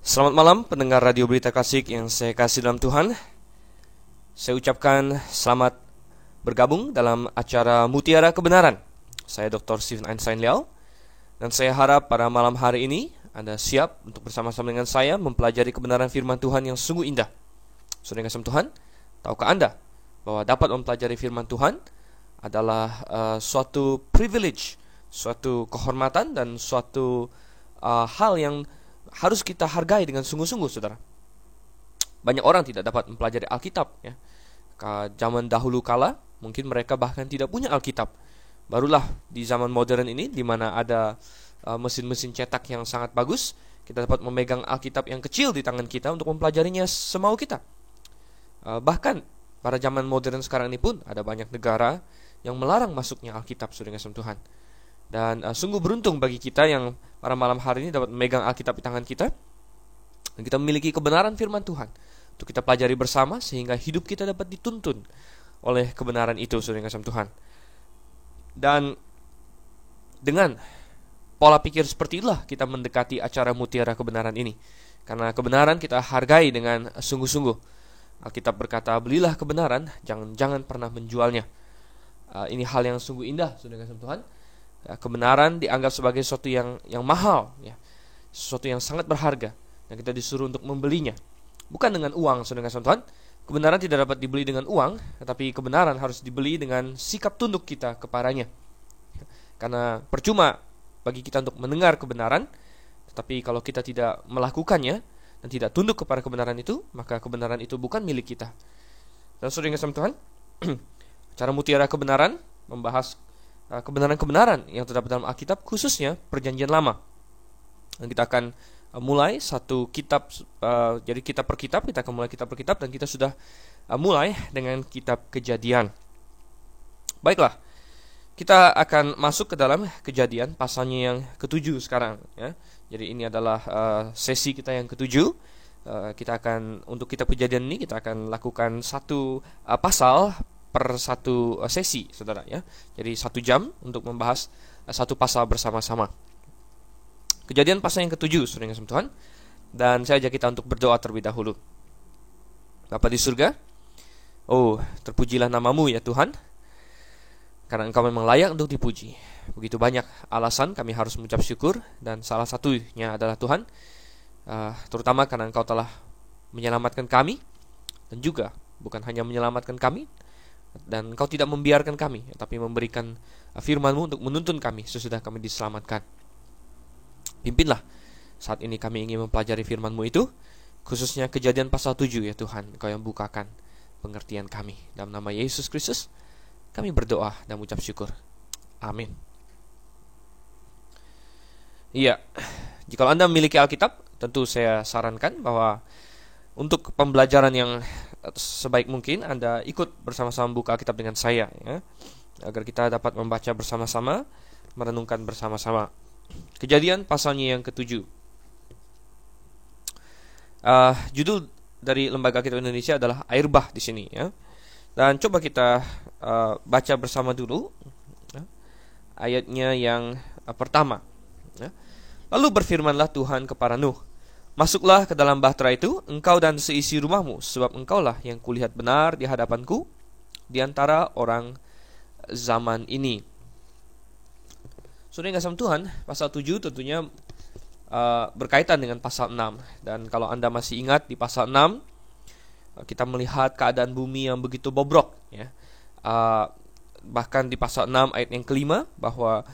Selamat malam pendengar Radio Berita Klasik yang saya kasih dalam Tuhan. Saya ucapkan selamat bergabung dalam acara Mutiara Kebenaran. Saya Dr. Steven Einstein Liao. Dan saya harap pada malam hari ini Anda siap untuk bersama-sama dengan saya mempelajari kebenaran firman Tuhan yang sungguh indah. Saudara kasih Tuhan, tahukah Anda bahwa dapat mempelajari firman Tuhan adalah suatu privilege, suatu kehormatan dan suatu hal yang harus kita hargai dengan sungguh-sungguh, saudara. Banyak orang tidak dapat mempelajari Alkitab, ya. Zaman dahulu kala, mungkin mereka bahkan tidak punya Alkitab. Barulah di zaman modern ini, di mana ada mesin-mesin cetak yang sangat bagus, kita dapat memegang Alkitab yang kecil di tangan kita untuk mempelajarinya semau kita. Bahkan pada zaman modern sekarang ini pun ada banyak negara yang melarang masuknya Alkitab, saudara kasih Tuhan. Dan sungguh beruntung bagi kita yang pada malam hari ini dapat memegang Alkitab di tangan kita, dan kita memiliki kebenaran firman Tuhan untuk kita pelajari bersama, sehingga hidup kita dapat dituntun oleh kebenaran itu, saudara kasih Tuhan. Dan dengan pola pikir seperti itulah kita mendekati acara Mutiara Kebenaran ini, karena kebenaran kita hargai dengan sungguh-sungguh. Alkitab berkata, belilah kebenaran, jangan pernah menjualnya. Ini hal yang sungguh indah, saudara kasih Tuhan. Kebenaran dianggap sebagai sesuatu yang mahal, ya, sesuatu yang sangat berharga, dan kita disuruh untuk membelinya, bukan dengan uang, saudara kasih Tuhan. Kebenaran tidak dapat dibeli dengan uang, tetapi kebenaran harus dibeli dengan sikap tunduk kita kepadanya. Karena percuma bagi kita untuk mendengar kebenaran, tetapi kalau kita tidak melakukannya dan tidak tunduk kepada kebenaran itu, maka kebenaran itu bukan milik kita. Dan saudara kasih Tuhan, cara Mutiara Kebenaran membahas kebenaran-kebenaran yang terdapat dalam Alkitab, khususnya Perjanjian Lama. Dan kita akan mulai satu kitab, jadi kitab per kitab, kita akan mulai kitab per kitab, dan kita sudah mulai dengan kitab Kejadian. Baiklah, kita akan masuk ke dalam Kejadian, pasalnya yang ke-7 sekarang, ya. Jadi ini adalah sesi kita yang ke-7. Kita akan, untuk kitab Kejadian ini, kita akan lakukan satu pasal per satu sesi, saudara, ya. Jadi 1 jam untuk membahas satu pasal bersama-sama. Kejadian pasal yang ke-7, saudara kasih Tuhan. Dan saya ajak kita untuk berdoa terlebih dahulu. Bapa di surga, terpujilah namamu ya Tuhan, karena Engkau memang layak untuk dipuji. Begitu banyak alasan kami harus mengucap syukur, dan salah satunya adalah Tuhan, terutama karena Engkau telah menyelamatkan kami, dan juga bukan hanya menyelamatkan kami, dan Engkau tidak membiarkan kami, tapi memberikan firman-Mu untuk menuntun kami sesudah kami diselamatkan. Pimpinlah saat ini kami ingin mempelajari firman-Mu itu, khususnya Kejadian pasal 7 ya Tuhan. Engkau yang bukakan pengertian kami. Dalam nama Yesus Kristus kami berdoa dan mengucap syukur. Amin. Iya, jika Anda memiliki Alkitab, tentu saya sarankan bahwa untuk pembelajaran yang sebaik mungkin Anda ikut bersama-sama buka Alkitab dengan saya, ya, agar kita dapat membaca bersama-sama, merenungkan bersama-sama. Kejadian pasalnya yang ke-7. Judul dari Lembaga Alkitab Indonesia adalah Air Bah di sini, ya. Dan coba kita baca bersama dulu, ya, ayatnya yang pertama, ya. Lalu berfirmanlah Tuhan kepada Nuh, masuklah ke dalam bahtera itu, engkau dan seisi rumahmu, sebab engkaulah yang kulihat benar di hadapanku di antara orang zaman ini. Saudara yang kasih Tuhan, pasal 7 tentunya berkaitan dengan pasal 6. Dan kalau Anda masih ingat, di pasal 6 kita melihat keadaan bumi yang begitu bobrok, ya. Bahkan di pasal 6 ayat yang kelima, bahwa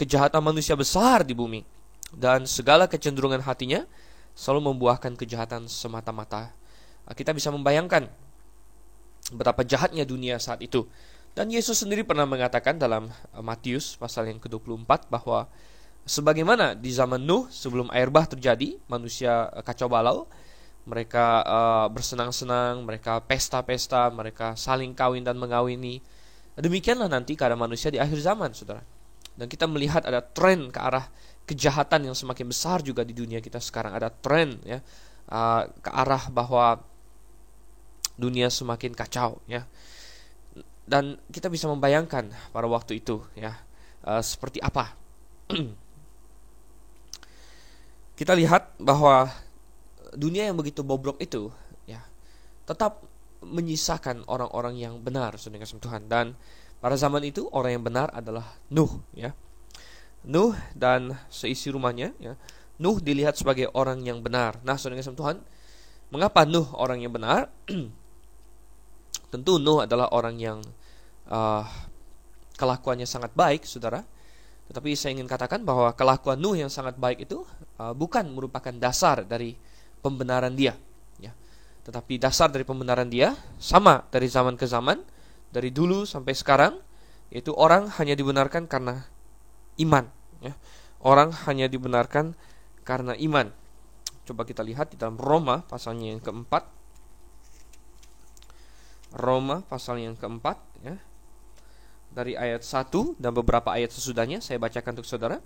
kejahatan manusia besar di bumi, dan segala kecenderungan hatinya selalu membuahkan kejahatan semata-mata. Kita bisa membayangkan betapa jahatnya dunia saat itu. Dan Yesus sendiri pernah mengatakan dalam Matius pasal yang ke-24 bahwa sebagaimana di zaman Nuh sebelum air bah terjadi, manusia kacau balau, mereka bersenang-senang, mereka pesta-pesta, mereka saling kawin dan mengawini. Demikianlah nanti keadaan manusia di akhir zaman, saudara. Dan kita melihat ada tren ke arah kejahatan yang semakin besar juga di dunia kita sekarang. Ada tren, ya, ke arah bahwa dunia semakin kacau, ya. Dan kita bisa membayangkan pada waktu itu, ya, seperti apa. Kita lihat bahwa dunia yang begitu bobrok itu, ya, tetap menyisakan orang-orang yang benar, saudara kasih Tuhan. Dan pada zaman itu orang yang benar adalah Nuh, ya. Nuh dan seisi rumahnya, ya. Nuh dilihat sebagai orang yang benar. Nah, saudara kasih Tuhan, mengapa Nuh orang yang benar? Tentu Nuh adalah orang yang kelakuannya sangat baik, saudara. Tetapi saya ingin katakan bahwa kelakuan Nuh yang sangat baik itu bukan merupakan dasar dari pembenaran dia, ya. Tetapi dasar dari pembenaran dia sama dari zaman ke zaman, dari dulu sampai sekarang, yaitu orang hanya dibenarkan karena iman, ya. Orang hanya dibenarkan karena iman. Coba kita lihat di dalam Roma pasalnya yang keempat. Roma pasal yang keempat, ya. Dari ayat 1 dan beberapa ayat sesudahnya saya bacakan untuk saudara.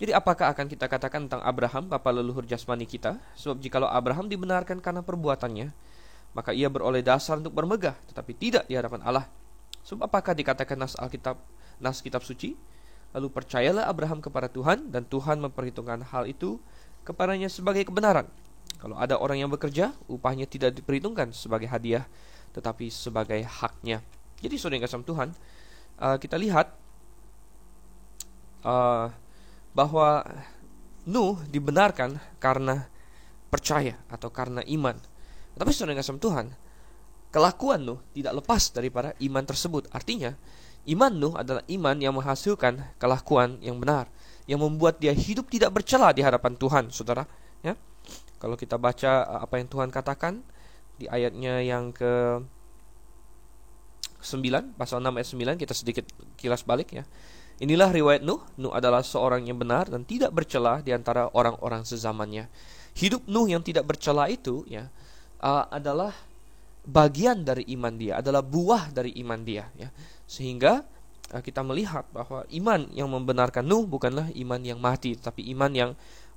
Jadi apakah akan kita katakan tentang Abraham, bapa leluhur jasmani kita? Sebab jikalau Abraham dibenarkan karena perbuatannya, maka ia beroleh dasar untuk bermegah, tetapi tidak di hadapan Allah. Sebab apakah dikatakan nas kitab suci? Lalu percayalah Abraham kepada Tuhan, dan Tuhan memperhitungkan hal itu kepadanya sebagai kebenaran. Kalau ada orang yang bekerja, upahnya tidak diperhitungkan sebagai hadiah, tetapi sebagai haknya. Jadi saudara yang kasih Tuhan, kita lihat bahwa Nuh dibenarkan karena percaya atau karena iman. Tapi saudara yang kasih Tuhan, kelakuan Nuh tidak lepas daripada iman tersebut. Artinya, iman Nuh adalah iman yang menghasilkan kelakuan yang benar, yang membuat dia hidup tidak bercela di hadapan Tuhan, saudara. Ya, kalau kita baca apa yang Tuhan katakan di ayatnya yang ke 9, pasal 6 ayat 9, kita sedikit kilas balik, ya. Inilah riwayat Nuh. Nuh adalah seorang yang benar dan tidak bercela di antara orang-orang sezamannya. Hidup Nuh yang tidak bercela itu, ya, adalah bagian dari iman dia, adalah buah dari iman dia, ya. Sehingga kita melihat bahwa iman yang membenarkan Nuh bukanlah iman yang mati, tapi iman yang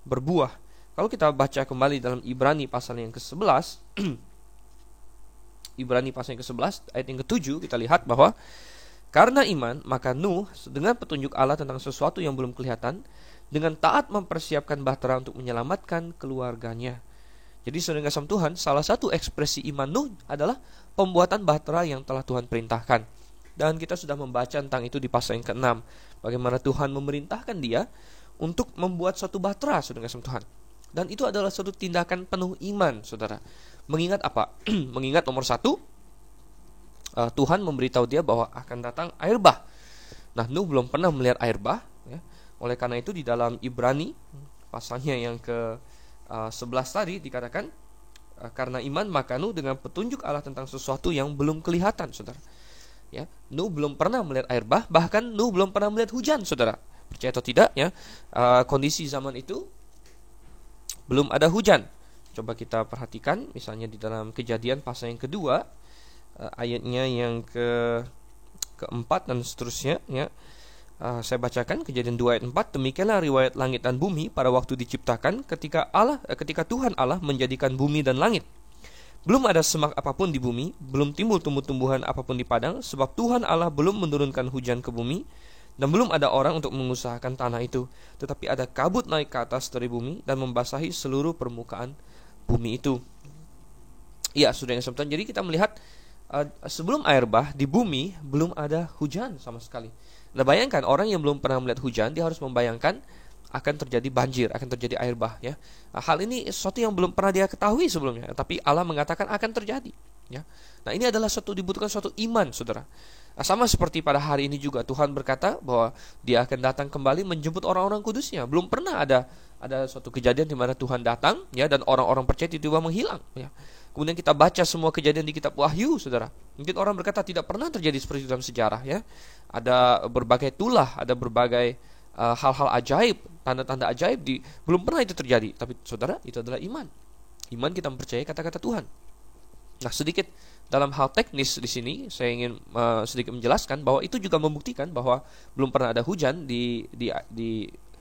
berbuah. Kalau kita baca kembali dalam Ibrani pasal yang ke-11, Ibrani pasal yang ke-11 ayat yang ke-7, kita lihat bahwa karena iman maka Nuh dengan petunjuk Allah tentang sesuatu yang belum kelihatan, dengan taat mempersiapkan bahtera untuk menyelamatkan keluarganya. Jadi saudara kasih Tuhan, salah satu ekspresi iman Nuh adalah pembuatan bahtera yang telah Tuhan perintahkan. Dan kita sudah membaca tentang itu di pasal yang ke-6, bagaimana Tuhan memerintahkan dia untuk membuat suatu bahtera, saudara kasih Tuhan. Dan itu adalah suatu tindakan penuh iman, saudara. Mengingat apa? Mengingat nomor satu, Tuhan memberitahu dia bahwa akan datang air bah. Nah, Nuh belum pernah melihat air bah, ya. Oleh karena itu di dalam Ibrani pasalnya yang ke-11 tadi dikatakan, karena iman maka Nuh dengan petunjuk Allah tentang sesuatu yang belum kelihatan, saudara. Ya, Nuh belum pernah melihat air bah, bahkan Nuh belum pernah melihat hujan, saudara. Percaya atau tidak, ya, kondisi zaman itu belum ada hujan. Coba kita perhatikan misalnya di dalam Kejadian pasal yang kedua, ayatnya yang keempat dan seterusnya, ya. Saya bacakan Kejadian 2 ayat 4. Demikianlah riwayat langit dan bumi pada waktu diciptakan, ketika Tuhan Allah menjadikan bumi dan langit. Belum ada semak apapun di bumi, belum timbul tumbuh-tumbuhan apapun di padang, sebab Tuhan Allah belum menurunkan hujan ke bumi, dan belum ada orang untuk mengusahakan tanah itu. Tetapi ada kabut naik ke atas dari bumi dan membasahi seluruh permukaan bumi itu. Ya, sudah yang sebentar. Jadi kita melihat sebelum air bah di bumi belum ada hujan sama sekali. Nah, bayangkan orang yang belum pernah melihat hujan, dia harus membayangkan akan terjadi banjir, akan terjadi air bah, ya. Nah, hal ini sesuatu yang belum pernah dia ketahui sebelumnya, tapi Allah mengatakan akan terjadi, ya. Nah, ini adalah dibutuhkan suatu iman, saudara. Nah, sama seperti pada hari ini juga Tuhan berkata bahwa Dia akan datang kembali menjemput orang-orang kudusnya. Belum pernah ada suatu kejadian di mana Tuhan datang, ya, dan orang-orang percaya tiba-tiba menghilang, ya. Kemudian kita baca semua kejadian di kitab Wahyu, saudara. Mungkin orang berkata tidak pernah terjadi seperti itu dalam sejarah, ya. Ada berbagai tulah, ada berbagai hal-hal ajaib, tanda-tanda ajaib belum pernah itu terjadi. Tapi saudara, itu adalah iman. Iman kita mempercayai kata-kata Tuhan. Nah, sedikit dalam hal teknis di sini saya ingin sedikit menjelaskan bahwa itu juga membuktikan bahwa belum pernah ada hujan di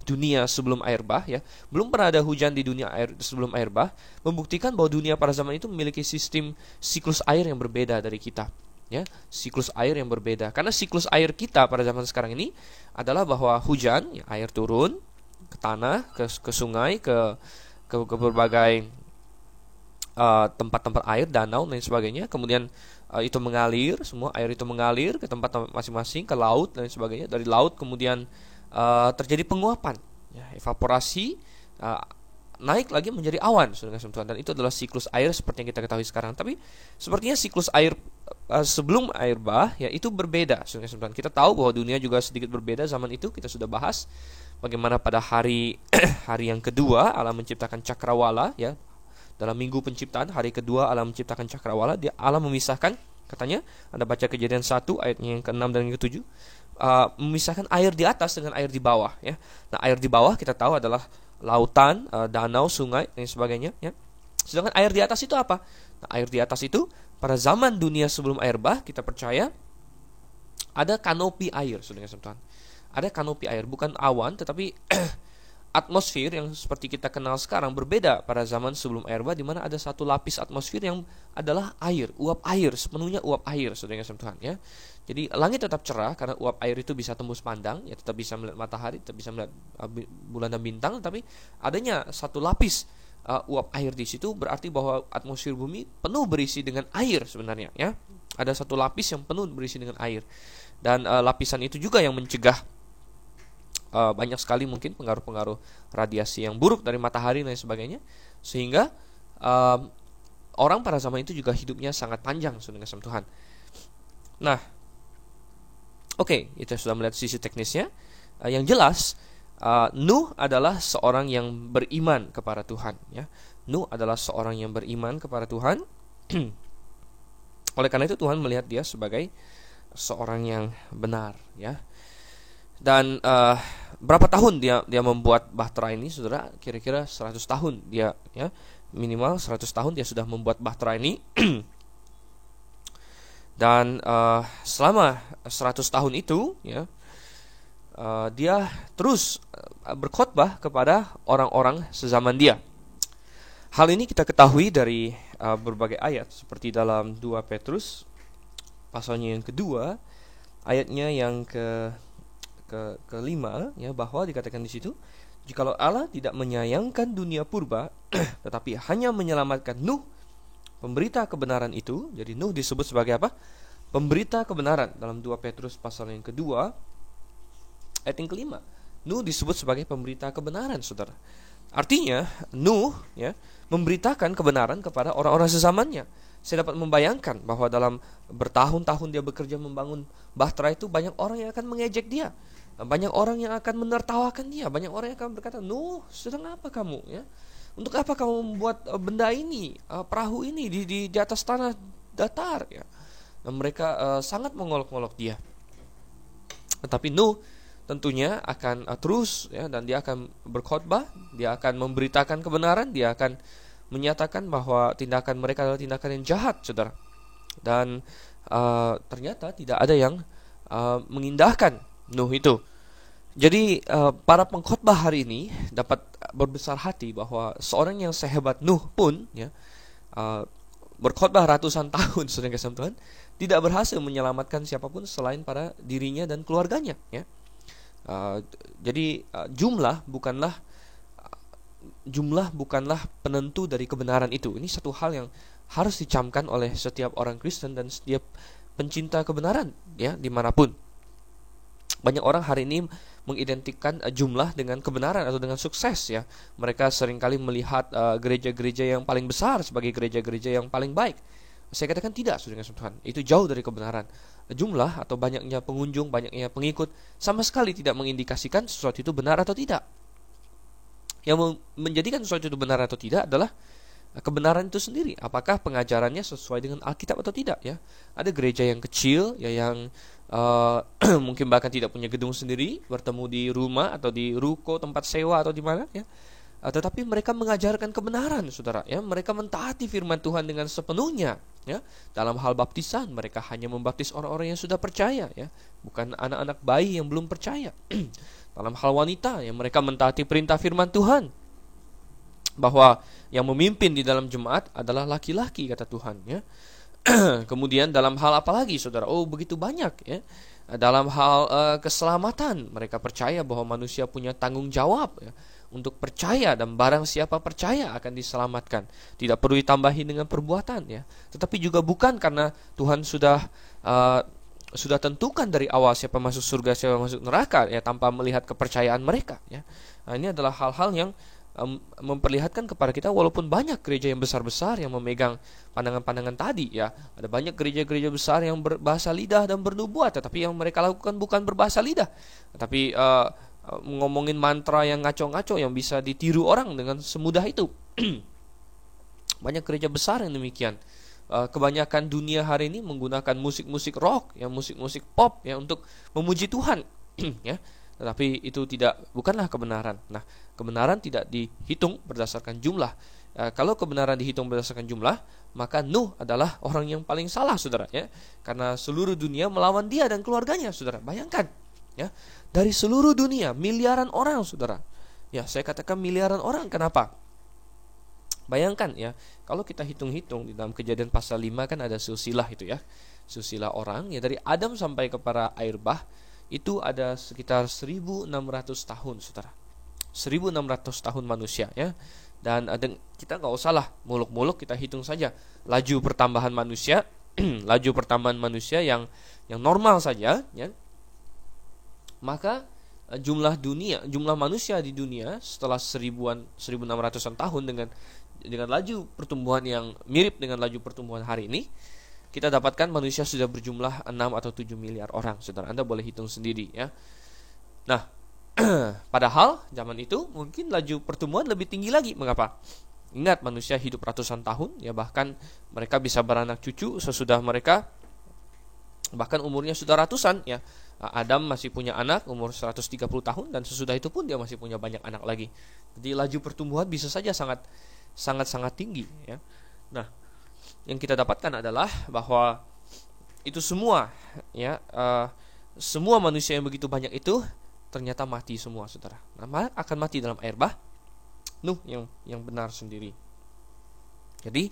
dunia sebelum air bah, ya. Belum pernah ada hujan di dunia sebelum air bah, membuktikan bahwa dunia pada zaman itu memiliki sistem siklus air yang berbeda dari kita, ya. Siklus air yang berbeda. Karena siklus air kita pada zaman sekarang ini adalah bahwa hujan, ya, air turun ke tanah, ke sungai, ke berbagai tempat-tempat air, danau dan sebagainya. Kemudian itu mengalir, semua air itu mengalir ke tempat masing-masing, ke laut dan sebagainya. Dari laut kemudian terjadi penguapan, ya, evaporasi, naik lagi menjadi awan, saudara kasih Tuhan. Dan itu adalah siklus air seperti yang kita ketahui sekarang. Tapi sepertinya siklus air sebelum air bah, ya, itu berbeda, saudara kasih Tuhan. Kita tahu bahwa dunia juga sedikit berbeda zaman itu. Kita sudah bahas bagaimana pada hari hari yang kedua Allah menciptakan cakrawala, ya. Dalam minggu penciptaan, hari kedua Allah menciptakan cakrawala. Allah memisahkan, katanya, Anda baca Kejadian 1 ayatnya yang ke-6 dan yang ke-7, memisahkan air di atas dengan air di bawah, ya. Nah, air di bawah kita tahu adalah lautan, danau, sungai dan sebagainya, ya. Sedangkan air di atas itu apa? Nah, air di atas itu pada zaman dunia sebelum air bah, kita percaya ada kanopi air, saudara Tuhan. Ada kanopi air, bukan awan, tetapi atmosfer yang seperti kita kenal sekarang berbeda pada zaman sebelum air bah, di mana ada satu lapis atmosfer yang adalah air, uap air, sepenuhnya uap air, saudara Tuhan, ya. Jadi langit tetap cerah karena uap air itu bisa tembus pandang, ya, tetap bisa melihat matahari, tetap bisa melihat bulan dan bintang, tapi adanya satu lapis uap air di situ berarti bahwa atmosfer bumi penuh berisi dengan air sebenarnya, ya. Ada satu lapis yang penuh berisi dengan air. Dan lapisan itu juga yang mencegah banyak sekali mungkin pengaruh-pengaruh radiasi yang buruk dari matahari dan sebagainya, sehingga orang pada zaman itu juga hidupnya sangat panjang, saudara kasih Tuhan. Nah, oke, kita sudah melihat sisi teknisnya. Yang jelas, Nuh adalah seorang yang beriman kepada Tuhan, ya. Nuh adalah seorang yang beriman kepada Tuhan. Oleh karena itu Tuhan melihat dia sebagai seorang yang benar, ya. Dan berapa tahun dia membuat bahtera ini, saudara? Kira-kira 100 tahun dia, ya. Minimal 100 tahun dia sudah membuat bahtera ini. Dan selama 100 tahun itu, ya, dia terus berkhotbah kepada orang-orang sezaman dia. Hal ini kita ketahui dari berbagai ayat, seperti dalam 2 Petrus pasalnya yang kedua, ayatnya yang kelima, ya, bahwa dikatakan di situ, jikalau Allah tidak menyayangkan dunia purba, tetapi hanya menyelamatkan Nuh, pemberita kebenaran itu. Jadi Nuh disebut sebagai apa? Pemberita kebenaran dalam 2 Petrus pasal yang kedua ayat yang kelima. Nuh disebut sebagai pemberita kebenaran, saudara. Artinya Nuh, ya, memberitakan kebenaran kepada orang-orang sezamannya. Saya dapat membayangkan bahwa dalam bertahun-tahun dia bekerja membangun bahtera itu, banyak orang yang akan mengejek dia, banyak orang yang akan menertawakan dia, banyak orang yang akan berkata, Nuh, sedang apa kamu, ya? Untuk apa kamu membuat benda ini, perahu ini di atas tanah datar, ya? Dan mereka sangat mengolok-olok dia. Tetapi Nuh tentunya akan terus, ya, dan dia akan berkhotbah, dia akan memberitakan kebenaran, dia akan menyatakan bahwa tindakan mereka adalah tindakan yang jahat, saudara. Dan ternyata tidak ada yang mengindahkan Nuh itu. Jadi para pengkhotbah hari ini dapat berbesar hati bahwa seorang yang sehebat Nuh pun, ya, berkhotbah ratusan tahun, saudara kasih Tuhan, tidak berhasil menyelamatkan siapapun selain pada dirinya dan keluarganya, ya. Jadi jumlah bukanlah penentu dari kebenaran itu. Ini satu hal yang harus dicamkan oleh setiap orang Kristen dan setiap pencinta kebenaran, ya, dimanapun. Banyak orang hari ini mengidentikan jumlah dengan kebenaran atau dengan sukses, ya. Mereka seringkali melihat gereja-gereja yang paling besar sebagai gereja-gereja yang paling baik. Saya katakan tidak, saudara Tuhan. Itu jauh dari kebenaran. Jumlah atau banyaknya pengunjung, banyaknya pengikut sama sekali tidak mengindikasikan sesuatu itu benar atau tidak. Yang menjadikan sesuatu itu benar atau tidak adalah kebenaran itu sendiri. Apakah pengajarannya sesuai dengan Alkitab atau tidak, ya. Ada gereja yang kecil, ya, yang mungkin bahkan tidak punya gedung sendiri, bertemu di rumah atau di ruko tempat sewa atau di mana, ya. Tetapi mereka mengajarkan kebenaran, saudara, ya. Mereka mentaati firman Tuhan dengan sepenuhnya, ya. Dalam hal baptisan, mereka hanya membaptis orang-orang yang sudah percaya, ya, bukan anak-anak bayi yang belum percaya. Dalam hal wanita, ya, mereka mentaati perintah firman Tuhan bahwa yang memimpin di dalam jemaat adalah laki-laki, kata Tuhan, ya. Kemudian dalam hal apa lagi, saudara? Oh, begitu banyak, ya. Dalam hal keselamatan, mereka percaya bahwa manusia punya tanggung jawab, ya, untuk percaya, dan barang siapa percaya akan diselamatkan. Tidak perlu ditambahi dengan perbuatan, ya. Tetapi juga bukan karena Tuhan sudah tentukan dari awal siapa masuk surga, siapa masuk neraka, ya, tanpa melihat kepercayaan mereka, ya. Nah, ini adalah hal-hal yang memperlihatkan kepada kita, walaupun banyak gereja yang besar-besar yang memegang pandangan-pandangan tadi, ya. Ada banyak gereja-gereja besar yang berbahasa lidah dan bernubuat, tetapi yang mereka lakukan bukan berbahasa lidah, tetapi ngomongin mantra yang ngaco-ngaco yang bisa ditiru orang dengan semudah itu. Banyak gereja besar yang demikian. Kebanyakan dunia hari ini menggunakan musik-musik rock, ya, musik-musik pop, ya, untuk memuji Tuhan. Ya. Tetapi itu bukanlah kebenaran. Nah, kebenaran tidak dihitung berdasarkan jumlah. Kalau kebenaran dihitung berdasarkan jumlah, maka Nuh adalah orang yang paling salah, saudara, ya. Karena seluruh dunia melawan dia dan keluarganya, saudara. Bayangkan, ya, dari seluruh dunia miliaran orang, saudara. Ya, saya katakan miliaran orang. Kenapa? Bayangkan, ya, kalau kita hitung-hitung di dalam Kejadian pasal 5 kan ada silsilah itu, ya. Silsilah orang, ya, dari Adam sampai kepada air bah itu ada sekitar 1600 tahun, saudara. 1600 tahun manusia, ya. Dan kita nggak usah lah muluk-muluk, kita hitung saja laju pertambahan manusia, laju pertambahan manusia yang normal saja, ya. Maka jumlah manusia di dunia setelah 1600-an tahun dengan laju pertumbuhan yang mirip dengan laju pertumbuhan hari ini, kita dapatkan manusia sudah berjumlah 6 atau 7 miliar orang, saudara. Anda boleh hitung sendiri, ya. Nah, padahal zaman itu mungkin laju pertumbuhan lebih tinggi lagi. Mengapa? Ingat, manusia hidup ratusan tahun, ya, bahkan mereka bisa beranak cucu sesudah mereka, bahkan umurnya sudah ratusan, ya. Adam masih punya anak umur 130 tahun, dan sesudah itu pun dia masih punya banyak anak lagi. Jadi laju pertumbuhan bisa saja sangat tinggi, ya. Nah, yang kita dapatkan adalah bahwa itu semua, ya, semua manusia yang begitu banyak itu ternyata mati semua, saudara. Nah, akan mati dalam air bah. Nuh yang benar sendiri. Jadi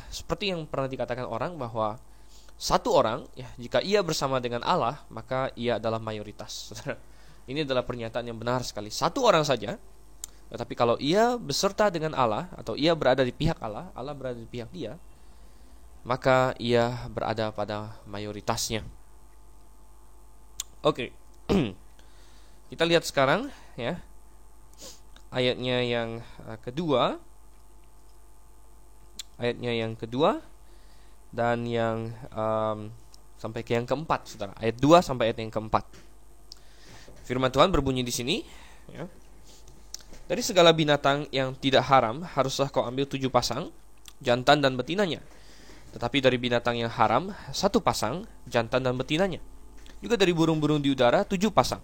seperti yang pernah dikatakan orang bahwa satu orang, ya, jika ia bersama dengan Allah, maka ia adalah mayoritas, saudara. Ini adalah pernyataan yang benar sekali. Satu orang saja, tetapi kalau ia beserta dengan Allah, atau ia berada di pihak Allah, Allah berada di pihak dia, maka ia berada pada mayoritasnya. Oke. Kita lihat sekarang, ya, ayatnya yang kedua. Ayatnya yang kedua dan yang sampai ke yang keempat, saudara. Ayat 2 sampai ayat yang keempat. Firman Tuhan berbunyi di sini, ya. Dari segala binatang yang tidak haram haruslah kau ambil 7 pasang, jantan dan betinanya. Tetapi dari binatang yang haram 1 pasang, jantan dan betinanya. Juga dari burung-burung di udara 7 pasang,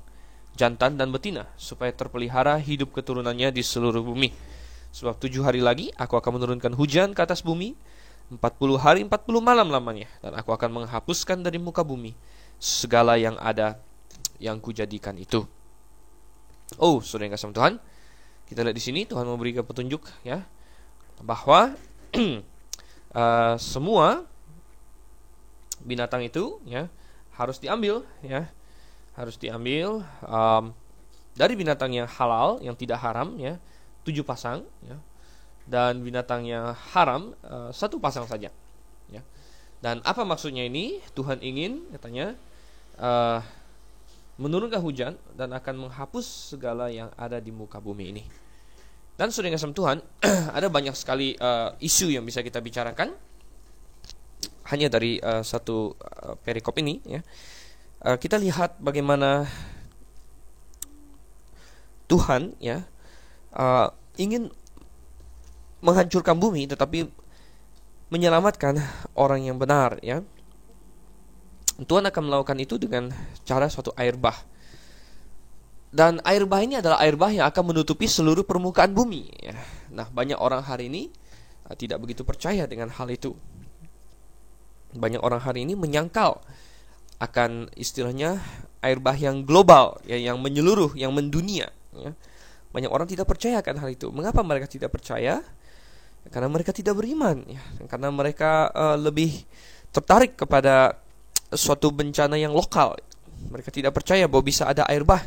jantan dan betina, supaya terpelihara hidup keturunannya di seluruh bumi. Sebab 7 hari lagi aku akan menurunkan hujan ke atas bumi, 40 hari 40 malam lamanya, dan aku akan menghapuskan dari muka bumi segala yang ada yang kujadikan itu. Oh, saudara yang kasih Tuhan, kita lihat di sini Tuhan memberikan petunjuk, ya, bahwa semua binatang itu, ya, harus diambil, ya, harus diambil dari binatang yang halal, yang tidak haram, ya, 7 pasang, ya, dan binatang yang haram 1 pasang saja, ya. Dan apa maksudnya ini? Tuhan ingin, katanya, menurunkan hujan dan akan menghapus segala yang ada di muka bumi ini. Dan saudara yang kasih Tuhan, ada banyak sekali isu yang bisa kita bicarakan hanya dari satu perikop ini, ya. Kita lihat bagaimana Tuhan, ya, ingin menghancurkan bumi tetapi menyelamatkan orang yang benar, ya. Tuhan akan melakukan itu dengan cara suatu air bah. Dan air bah ini adalah air bah yang akan menutupi seluruh permukaan bumi, ya. Nah, banyak orang hari ini tidak begitu percaya dengan hal itu. Banyak orang hari ini menyangkal akan istilahnya air bah yang global, ya, yang menyeluruh, yang mendunia, ya. Banyak orang tidak percaya akan hal itu. Mengapa mereka tidak percaya? Karena mereka tidak beriman, ya. Karena mereka lebih tertarik kepada suatu bencana yang lokal. Mereka tidak percaya bahwa bisa ada air bah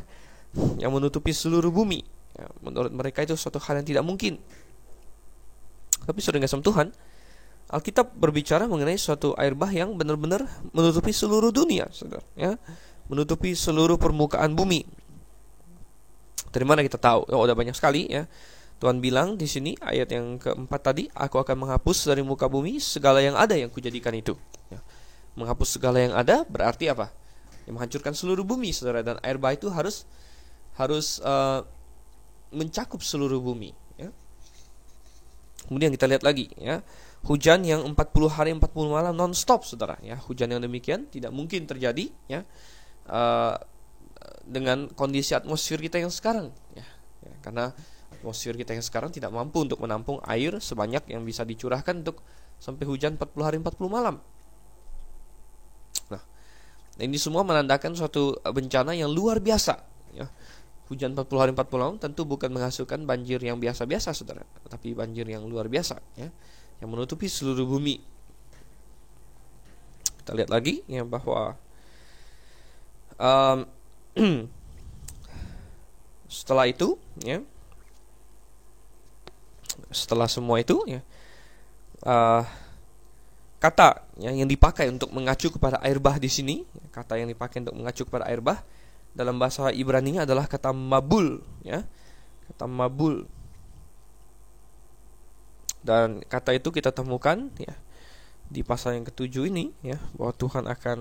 yang menutupi seluruh bumi. Ya, menurut mereka itu suatu hal yang tidak mungkin. Tapi saudara kasih Tuhan, Alkitab berbicara mengenai suatu air bah yang benar-benar menutupi seluruh dunia, saudara, ya, menutupi seluruh permukaan bumi. Dari mana kita tahu? Oh, udah banyak sekali, ya. Tuhan bilang di sini ayat yang keempat tadi, aku akan menghapus dari muka bumi segala yang ada yang kujadikan itu. Ya. Menghapus segala yang ada berarti apa? Yang menghancurkan seluruh bumi, saudara. Dan air bah itu harus mencakup seluruh bumi. Ya. Kemudian kita lihat lagi, ya, hujan yang 40 hari 40 malam non-stop, saudara. Ya, hujan yang demikian tidak mungkin terjadi, ya, dengan kondisi atmosfer kita yang sekarang, ya, karena atmosfer kita yang sekarang tidak mampu untuk menampung air sebanyak yang bisa dicurahkan untuk sampai hujan 40 hari 40 malam. Nah, ini semua menandakan suatu bencana yang luar biasa, ya. Hujan 40 hari 40 malam tentu bukan menghasilkan banjir yang biasa-biasa, saudara, tapi banjir yang luar biasa, ya, yang menutupi seluruh bumi. Kita lihat lagi, ya, bahwa setelah itu, ya, setelah semua itu, ya, kata, ya, yang dipakai untuk mengacu kepada air bah di sini, kata yang dipakai untuk mengacu kepada air bah dalam bahasa Ibrani adalah kata mabul, ya, kata mabul. Dan kata itu kita temukan, ya, di pasal yang ke-7 ini, ya, bahwa Tuhan akan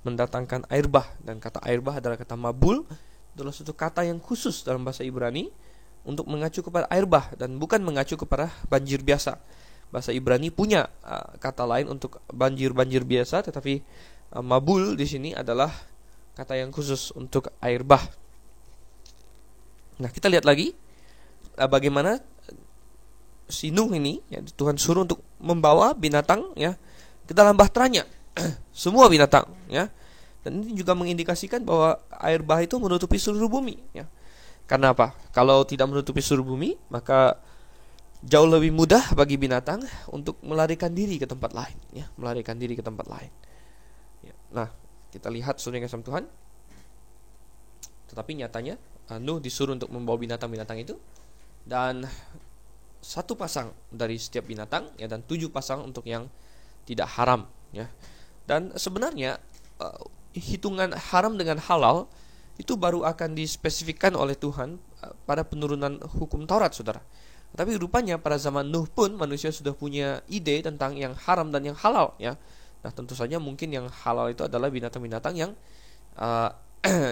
mendatangkan air bah, dan kata air bah adalah kata mabul, adalah suatu kata yang khusus dalam bahasa Ibrani untuk mengacu kepada air bah dan bukan mengacu kepada banjir biasa. Bahasa Ibrani punya kata lain untuk banjir biasa, tetapi mabul di sini adalah kata yang khusus untuk air bah. Nah, kita lihat lagi bagaimana si Nuh ini, ya, Tuhan suruh untuk membawa binatang, ya, ke dalam bahteranya. Semua binatang, ya. Dan ini juga mengindikasikan bahwa air bah itu menutupi seluruh bumi, ya. Karena apa? Kalau tidak menutupi seluruh bumi, maka jauh lebih mudah bagi binatang untuk melarikan diri ke tempat lain, ya, melarikan diri ke tempat lain. Ya. Nah, kita lihat saudara yang kasih Tuhan. Tetapi nyatanya Nuh disuruh untuk membawa binatang-binatang itu, dan 1 pasang dari setiap binatang, ya, dan 7 pasang untuk yang tidak haram, ya. Dan sebenarnya hitungan haram dengan halal itu baru akan dispesifikkan oleh Tuhan pada penurunan hukum Taurat, saudara. Tapi rupanya pada zaman Nuh pun manusia sudah punya ide tentang yang haram dan yang halal, ya. Nah, tentu saja mungkin yang halal itu adalah binatang-binatang yang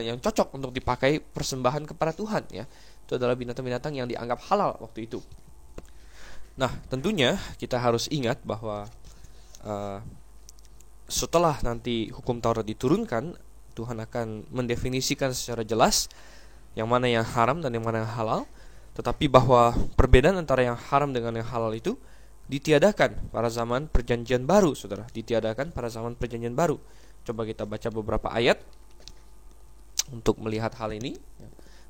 yang cocok untuk dipakai persembahan kepada Tuhan, ya. Itu adalah binatang-binatang yang dianggap halal waktu itu. Nah, tentunya kita harus ingat bahwa setelah nanti hukum Taurat diturunkan, Tuhan akan mendefinisikan secara jelas yang mana yang haram dan yang mana yang halal. Tetapi bahwa perbedaan antara yang haram dengan yang halal itu ditiadakan pada zaman perjanjian baru, saudara. Ditiadakan pada zaman perjanjian baru. Coba kita baca beberapa ayat untuk melihat hal ini,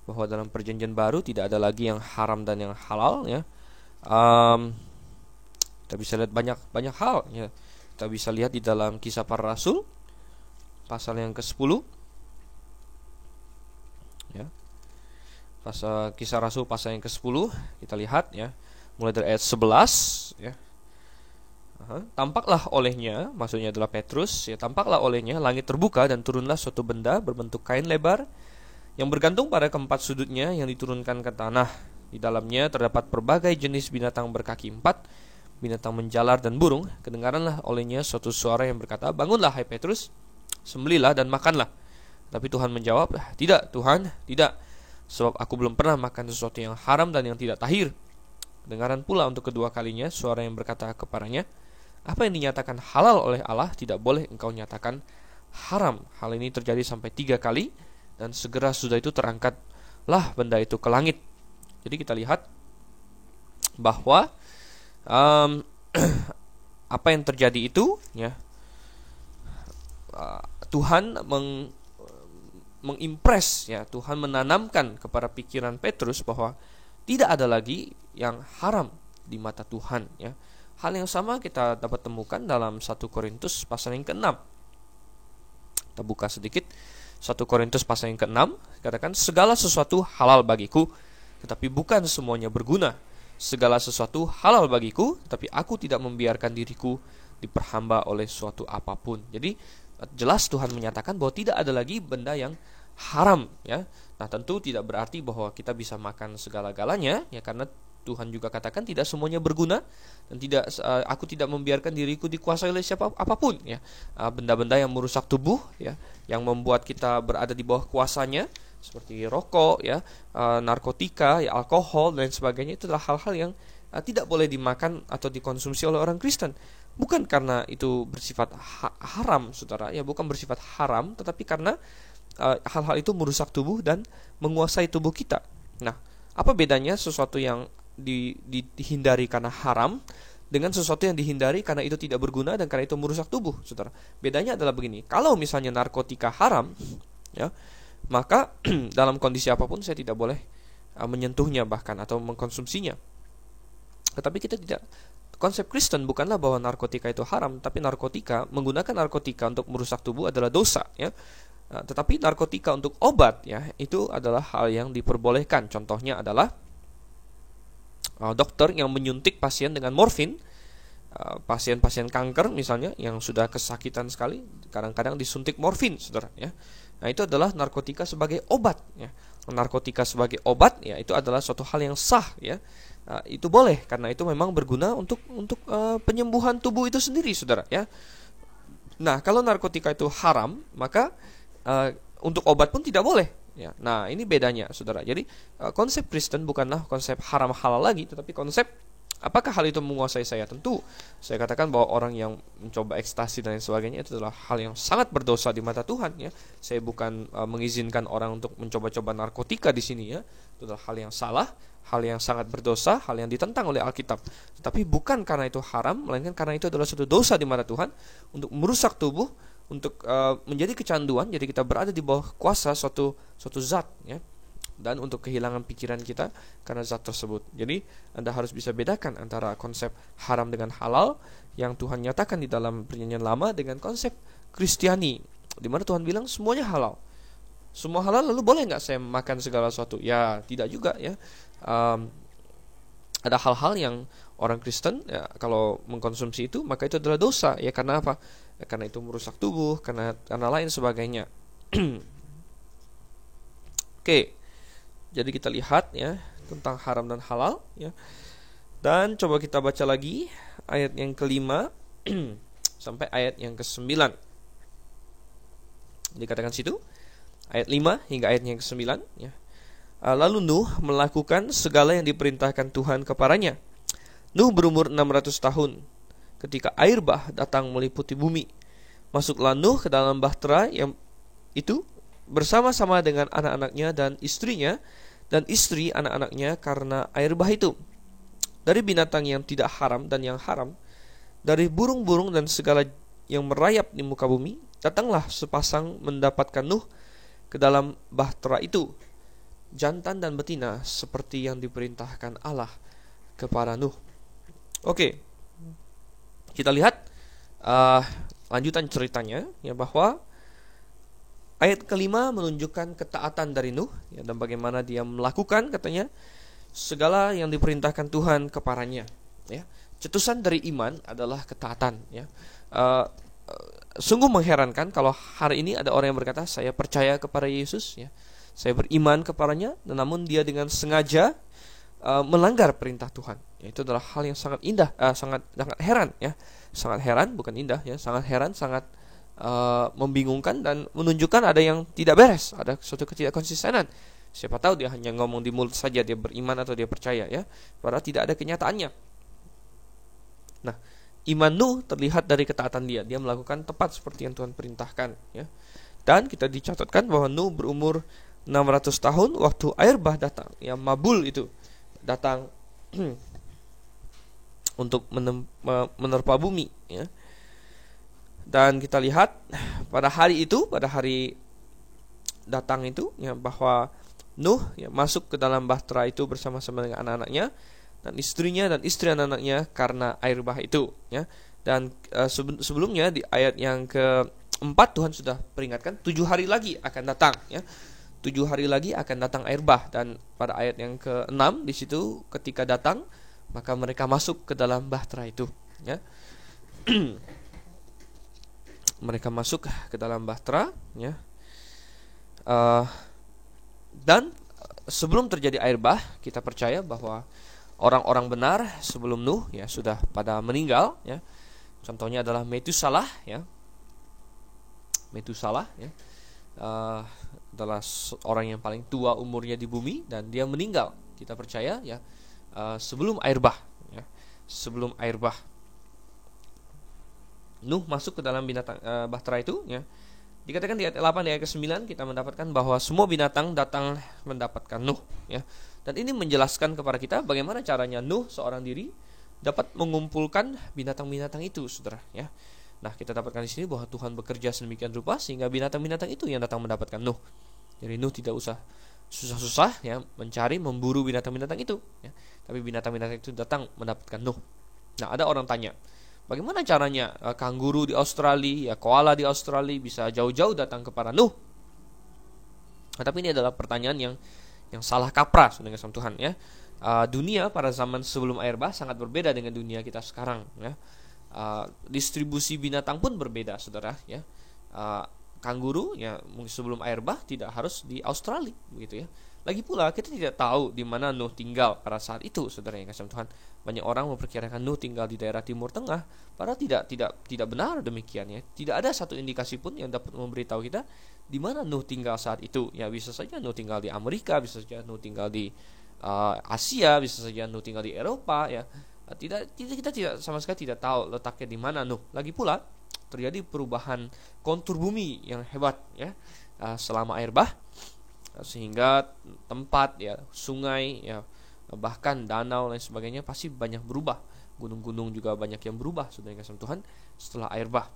bahwa dalam perjanjian baru tidak ada lagi yang haram dan yang halal, ya. Kita bisa lihat banyak hal, ya. Kita bisa lihat di dalam Kisah Para Rasul pasal yang ke-10, ya. Pasal Kisah Rasul pasal yang ke-10, kita lihat, ya, mulai dari ayat 11, ya. Tampaklah olehnya, maksudnya adalah Petrus, ya, tampaklah olehnya langit terbuka dan turunlah suatu benda berbentuk kain lebar yang bergantung pada keempat sudutnya yang diturunkan ke tanah. Di dalamnya terdapat berbagai jenis binatang berkaki 4, binatang menjalar dan burung. Kedengaranlah olehnya suatu suara yang berkata, bangunlah hai Petrus, sembelihlah dan makanlah. Tapi Tuhan menjawab, tidak Tuhan, tidak, sebab aku belum pernah makan sesuatu yang haram dan yang tidak tahir. Kedengaran pula untuk kedua kalinya suara yang berkata kepadanya, apa yang dinyatakan halal oleh Allah tidak boleh engkau nyatakan haram. Hal ini terjadi sampai 3 kali, dan segera sudah itu terangkatlah benda itu ke langit. Jadi kita lihat bahwa apa yang terjadi itu, ya, Tuhan mengimpress, ya, Tuhan menanamkan kepada pikiran Petrus bahwa tidak ada lagi yang haram di mata Tuhan, ya. Hal yang sama kita dapat temukan dalam 1 Korintus pasal yang ke-6. Kita buka sedikit 1 Korintus pasal yang ke-6, katakan segala sesuatu halal bagiku, tetapi bukan semuanya berguna. Segala sesuatu halal bagiku, tapi aku tidak membiarkan diriku diperhamba oleh suatu apapun. Jadi jelas Tuhan menyatakan bahwa tidak ada lagi benda yang haram, ya. Nah, tentu tidak berarti bahwa kita bisa makan segala-galanya, ya, karena Tuhan juga katakan tidak semuanya berguna, dan aku tidak membiarkan diriku dikuasai oleh siapa apapun, ya. Benda-benda yang merusak tubuh, ya, yang membuat kita berada di bawah kuasanya, seperti rokok, ya, narkotika, ya, alkohol dan sebagainya, itu adalah hal-hal yang tidak boleh dimakan atau dikonsumsi oleh orang Kristen. Bukan karena itu bersifat haram, saudara, ya, bukan bersifat haram, tetapi karena hal-hal itu merusak tubuh dan menguasai tubuh kita. Nah, apa bedanya sesuatu yang dihindari karena haram dengan sesuatu yang dihindari karena itu tidak berguna dan karena itu merusak tubuh, saudara? Bedanya adalah begini. Kalau misalnya narkotika haram, ya, maka dalam kondisi apapun saya tidak boleh menyentuhnya bahkan atau mengkonsumsinya. Tetapi kita tidak. Konsep Kristen bukanlah bahwa narkotika itu haram, tapi menggunakan narkotika untuk merusak tubuh adalah dosa, ya. Tetapi narkotika untuk obat, ya, itu adalah hal yang diperbolehkan. Contohnya adalah dokter yang menyuntik pasien dengan morfin, pasien-pasien kanker misalnya yang sudah kesakitan sekali, kadang-kadang disuntik morfin, saudara, ya. Nah, itu adalah narkotika sebagai obat, ya. Narkotika sebagai obat, ya, itu adalah suatu hal yang sah, ya. Itu boleh karena itu memang berguna untuk penyembuhan tubuh itu sendiri, saudara, ya. Nah, kalau narkotika itu haram, maka untuk obat pun tidak boleh, ya. Nah, ini bedanya, saudara. Jadi konsep Kristen bukanlah konsep haram halal lagi, tetapi konsep apakah hal itu menguasai saya? Tentu saya katakan bahwa orang yang mencoba ekstasi dan lain sebagainya itu adalah hal yang sangat berdosa di mata Tuhan, ya. Saya bukan mengizinkan orang untuk mencoba-coba narkotika di sini, ya. Itu adalah hal yang salah, hal yang sangat berdosa, hal yang ditentang oleh Alkitab. Tetapi bukan karena itu haram, melainkan karena itu adalah suatu dosa di mata Tuhan untuk merusak tubuh, untuk menjadi kecanduan. Jadi kita berada di bawah kuasa suatu zat, ya, dan untuk kehilangan pikiran kita karena zat tersebut. Jadi Anda harus bisa bedakan antara konsep haram dengan halal yang Tuhan nyatakan di dalam Perjanjian Lama dengan konsep Kristiani, di mana Tuhan bilang semuanya halal. Semua halal, lalu boleh nggak saya makan segala sesuatu? Ya, tidak juga, ya. Ada hal-hal yang orang Kristen, ya, kalau mengkonsumsi itu maka itu adalah dosa, ya. Karena apa? Ya, karena itu merusak tubuh, karena lain sebagainya. Oke. Jadi kita lihat, ya, tentang haram dan halal, ya. Dan coba kita baca lagi ayat yang ke-5 sampai ayat yang ke-9. Dikatakan situ ayat 5 hingga ayat yang ke-9, ya. Lalu Nuh melakukan segala yang diperintahkan Tuhan kepadanya. Nuh berumur 600 tahun ketika air bah datang meliputi bumi. Masuklah Nuh ke dalam bahtera yang itu bersama-sama dengan anak-anaknya dan istrinya, dan istri anak-anaknya karena air bah itu. Dari binatang yang tidak haram dan yang haram, dari burung-burung dan segala yang merayap di muka bumi, datanglah sepasang mendapatkan Nuh ke dalam bahtera itu, jantan dan betina, seperti yang diperintahkan Allah kepada Nuh. Oke, kita lihat lanjutan ceritanya, ya, bahwa ayat ke-5 menunjukkan ketaatan dari Nuh, ya, dan bagaimana dia melakukan, katanya, segala yang diperintahkan Tuhan kepadanya, ya. Cetusan dari iman adalah ketaatan, ya. Sungguh mengherankan kalau hari ini ada orang yang berkata, saya percaya kepada Yesus, ya, saya beriman kepadanya, namun dia dengan sengaja melanggar perintah Tuhan. Ya, itu adalah hal yang sangat indah, sangat heran, ya. Sangat heran, bukan indah, ya. Sangat heran, sangat membingungkan dan menunjukkan ada yang tidak beres, ada suatu ketidakkonsistenan. Siapa tahu dia hanya ngomong di mulut saja dia beriman atau dia percaya, ya, padahal tidak ada kenyataannya. Nah, iman Nuh terlihat dari ketaatan dia melakukan tepat seperti yang Tuhan perintahkan, ya. Dan kita dicatatkan bahwa Nuh berumur 600 tahun waktu air bah datang, ya, Mabul itu datang untuk menerpa bumi, ya. Dan kita lihat pada hari datang itu, ya, bahwa Nuh, ya, masuk ke dalam bahtera itu bersama-sama dengan anak-anaknya dan istrinya dan istri anak-anaknya karena air bah itu, ya. Dan sebelumnya di ayat yang ke-4 Tuhan sudah peringatkan 7 hari lagi akan datang, ya. 7 hari lagi akan datang air bah, dan pada ayat yang ke-6 di situ ketika datang maka mereka masuk ke dalam bahtera itu, ya. Mereka masuk ke dalam bahtera, ya. Dan sebelum terjadi air bah, kita percaya bahwa orang-orang benar sebelum Nuh ya sudah pada meninggal, ya. Contohnya adalah Metusalah, ya. Metusalah, ya. Adalah orang yang paling tua umurnya di bumi, dan dia meninggal, kita percaya, ya, sebelum air bah, ya. Sebelum air bah, Nuh masuk ke dalam binatang bahtera itu, ya. Dikatakan di ayat 8, di ayat ke-9 kita mendapatkan bahwa semua binatang datang mendapatkan Nuh, ya. Dan ini menjelaskan kepada kita bagaimana caranya Nuh seorang diri dapat mengumpulkan binatang-binatang itu, saudara, ya. Nah, kita dapatkan di sini bahwa Tuhan bekerja sedemikian rupa sehingga binatang-binatang itu yang datang mendapatkan Nuh. Jadi Nuh tidak usah susah-susah, ya, mencari, memburu binatang-binatang itu, ya. Tapi binatang-binatang itu datang mendapatkan Nuh. Nah, ada orang tanya, bagaimana caranya kanguru di Australia, ya, koala di Australia bisa jauh-jauh datang kepada Nuh? Nah, tapi ini adalah pertanyaan yang salah kaprah dengan sama Tuhan, ya. Dunia pada zaman sebelum air bah sangat berbeda dengan dunia kita sekarang, ya. Distribusi binatang pun berbeda, saudara, ya. Kanguru, ya, sebelum air bah tidak harus di Australia, begitu, ya. Lagi pula kita tidak tahu di mana Nuh tinggal pada saat itu, saudara yang kasih Tuhan. Banyak orang memperkirakan Nuh tinggal di daerah Timur Tengah, padahal tidak benar demikian, ya. Tidak ada satu indikasi pun yang dapat memberitahu kita di mana Nuh tinggal saat itu. Ya, bisa saja Nuh tinggal di Amerika, bisa saja Nuh tinggal di Asia, bisa saja Nuh tinggal di Eropa, ya. Kita tidak sama sekali tidak tahu letaknya di mana Nuh. Lagi pula terjadi perubahan kontur bumi yang hebat, ya, selama air bah, sehingga tempat, ya, sungai, ya, bahkan danau dan sebagainya pasti banyak berubah. Gunung-gunung juga banyak yang berubah, saudara yang kasih Tuhan, setelah air bah.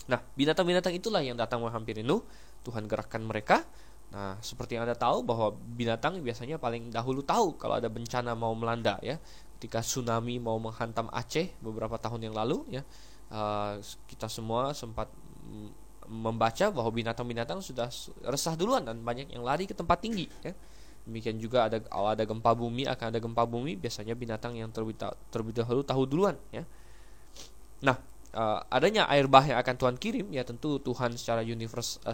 Nah, binatang-binatang itulah yang datang menghampiri Nuh. Tuhan gerakkan mereka. Nah, seperti yang Anda tahu bahwa binatang biasanya paling dahulu tahu kalau ada bencana mau melanda, ya. Ketika tsunami mau menghantam Aceh beberapa tahun yang lalu, ya, kita semua sempat membaca bahwa binatang-binatang sudah resah duluan dan banyak yang lari ke tempat tinggi, ya. Demikian juga kalau ada gempa bumi, akan ada gempa bumi, biasanya binatang yang terlebih dahulu tahu duluan, ya. Nah, adanya air bah yang akan Tuhan kirim, ya, tentu Tuhan secara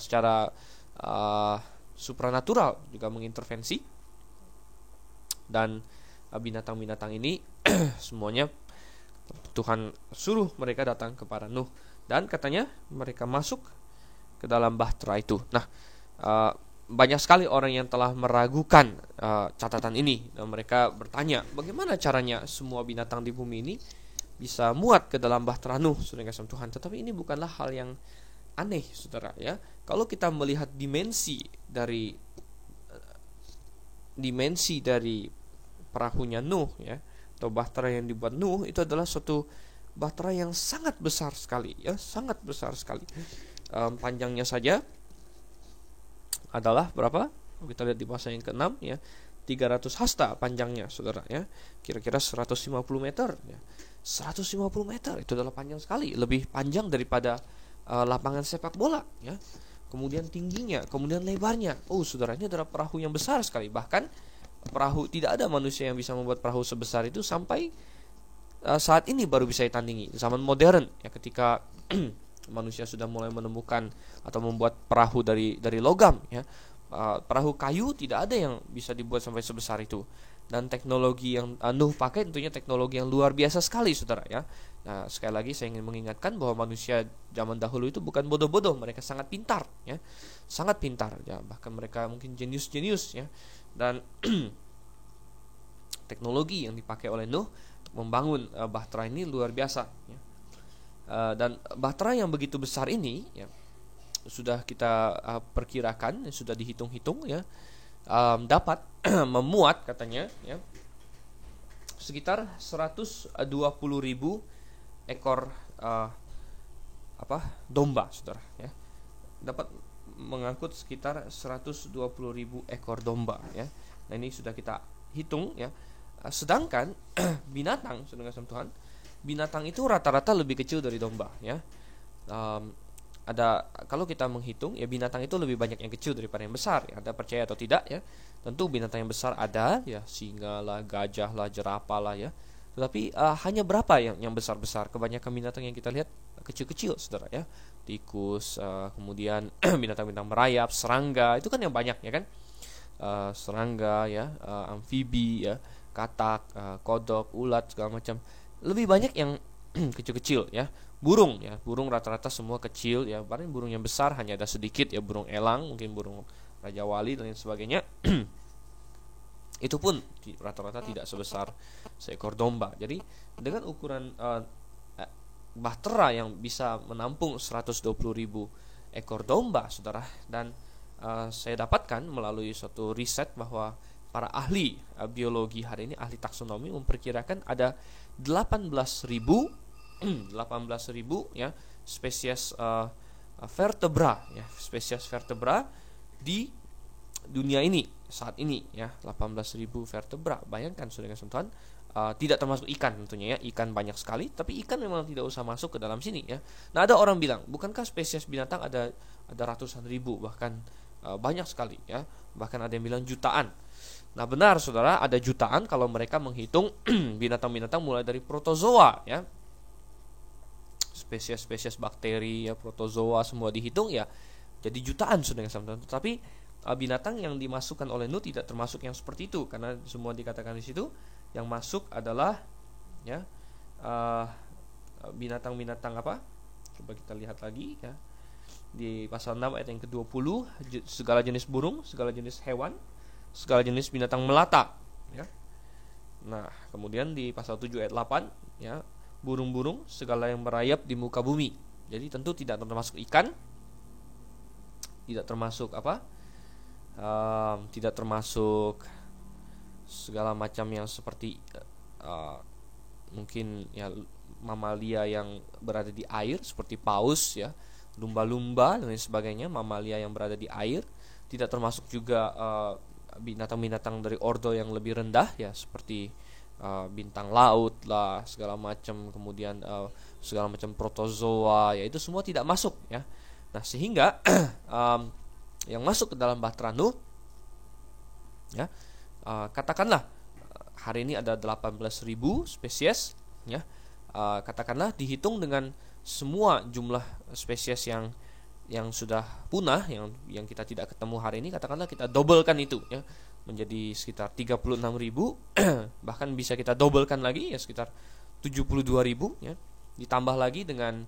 secara supranatural juga mengintervensi, dan binatang-binatang ini semuanya Tuhan suruh mereka datang kepada Nuh, dan katanya mereka masuk ke dalam bahtera itu. Nah, banyak sekali orang yang telah meragukan catatan ini, dan mereka bertanya, bagaimana caranya semua binatang di bumi ini bisa muat ke dalam bahtera Nuh, saudara kasih Tuhan. Tetapi ini bukanlah hal yang aneh, saudara, ya. Kalau kita melihat dimensi dari perahunya Nuh, ya, atau bahtera yang dibuat Nuh, itu adalah suatu bahtera yang sangat besar sekali, ya, sangat besar sekali. Panjangnya saja adalah berapa? Kita lihat di pasal yang ke-6, ya, 300 hasta panjangnya, saudara, ya. Kira-kira 150 meter, ya. 150 meter itu adalah panjang sekali, lebih panjang daripada lapangan sepak bola, ya. Kemudian tingginya, kemudian lebarnya. Oh, saudara, ini adalah perahu yang besar sekali. Bahkan perahu, tidak ada manusia yang bisa membuat perahu sebesar itu sampai saat ini baru bisa ditandingi. Zaman modern, ya, ketika manusia sudah mulai menemukan atau membuat perahu dari logam, ya. Perahu kayu tidak ada yang bisa dibuat sampai sebesar itu. Dan teknologi yang Nuh pakai tentunya teknologi yang luar biasa sekali, saudara, ya. Nah, sekali lagi saya ingin mengingatkan bahwa manusia zaman dahulu itu bukan bodoh-bodoh, mereka sangat pintar, ya. Sangat pintar, ya. Bahkan mereka mungkin jenius-jenius, ya. Dan teknologi yang dipakai oleh Nuh membangun bahtera ini luar biasa, ya. Dan bahtera yang begitu besar ini, ya, sudah kita perkirakan, sudah dihitung-hitung, ya, dapat memuat katanya, ya, sekitar 120.000 ekor domba, saudara, ya. Dapat mengangkut sekitar 120.000 ekor domba, ya. Nah, ini sudah kita hitung, ya. Sedangkan binatang, saudara Tuhan, binatang itu rata-rata lebih kecil dari domba, ya. kalau kita menghitung ya binatang itu lebih banyak yang kecil daripada yang besar ya. Anda percaya atau tidak ya? Tentu binatang yang besar ada ya, singa lah, gajah lah, jerapah lah ya. Tetapi hanya berapa yang besar-besar? Kebanyakan binatang yang kita lihat kecil-kecil, saudara ya. Tikus, kemudian binatang-binatang merayap, serangga, itu kan yang banyak ya kan? Serangga ya, amfibi ya, katak, kodok, ulat segala macam. Lebih banyak yang kecil-kecil ya. Burung ya, burung rata-rata semua kecil ya. Paling burung yang besar hanya ada sedikit ya, burung elang, mungkin burung raja wali dan lain sebagainya. Itu pun rata-rata tidak sebesar seekor domba. Jadi dengan ukuran bahtera yang bisa menampung 120.000 ekor domba, saudara, dan saya dapatkan melalui suatu riset bahwa para ahli biologi hari ini, ahli taksonomi memperkirakan ada 18.000 ya spesies vertebra ya, spesies vertebra di dunia ini saat ini ya, 18.000 vertebra. Bayangkan saudara sentuhan, tidak termasuk ikan tentunya ya, ikan banyak sekali, tapi ikan memang tidak usah masuk ke dalam sini ya. Nah, ada orang bilang, bukankah spesies binatang ada ratusan ribu, bahkan banyak sekali ya, bahkan ada yang bilang jutaan. Nah, benar saudara, ada jutaan kalau mereka menghitung binatang-binatang mulai dari protozoa ya, spesies-spesies bakteri ya, protozoa semua dihitung ya, jadi jutaan saudara. Tetapi binatang yang dimasukkan oleh Nuh tidak termasuk yang seperti itu, karena semua dikatakan di situ yang masuk adalah ya binatang-binatang apa? Coba kita lihat lagi ya. Di pasal 6 ayat yang ke-20, segala jenis burung, segala jenis hewan, segala jenis binatang melata ya. Nah, kemudian di pasal 7 ayat 8 ya, burung-burung segala yang merayap di muka bumi. Jadi tentu tidak termasuk ikan, tidak termasuk apa? Tidak termasuk segala macam yang seperti mungkin ya mamalia yang berada di air seperti paus ya, lumba-lumba dan lain sebagainya, mamalia yang berada di air. Tidak termasuk juga binatang-binatang dari ordo yang lebih rendah ya, seperti bintang laut lah segala macam, kemudian segala macam protozoa ya, itu semua tidak masuk ya. Nah, sehingga yang masuk ke dalam bahtera Nuh ya, katakanlah hari ini ada 18.000 spesies ya, katakanlah dihitung dengan semua jumlah spesies yang sudah punah, yang kita tidak ketemu hari ini, katakanlah kita dobelkan itu ya menjadi sekitar 36.000 bahkan bisa kita dobelkan lagi ya, sekitar 72.000 ya, ditambah lagi dengan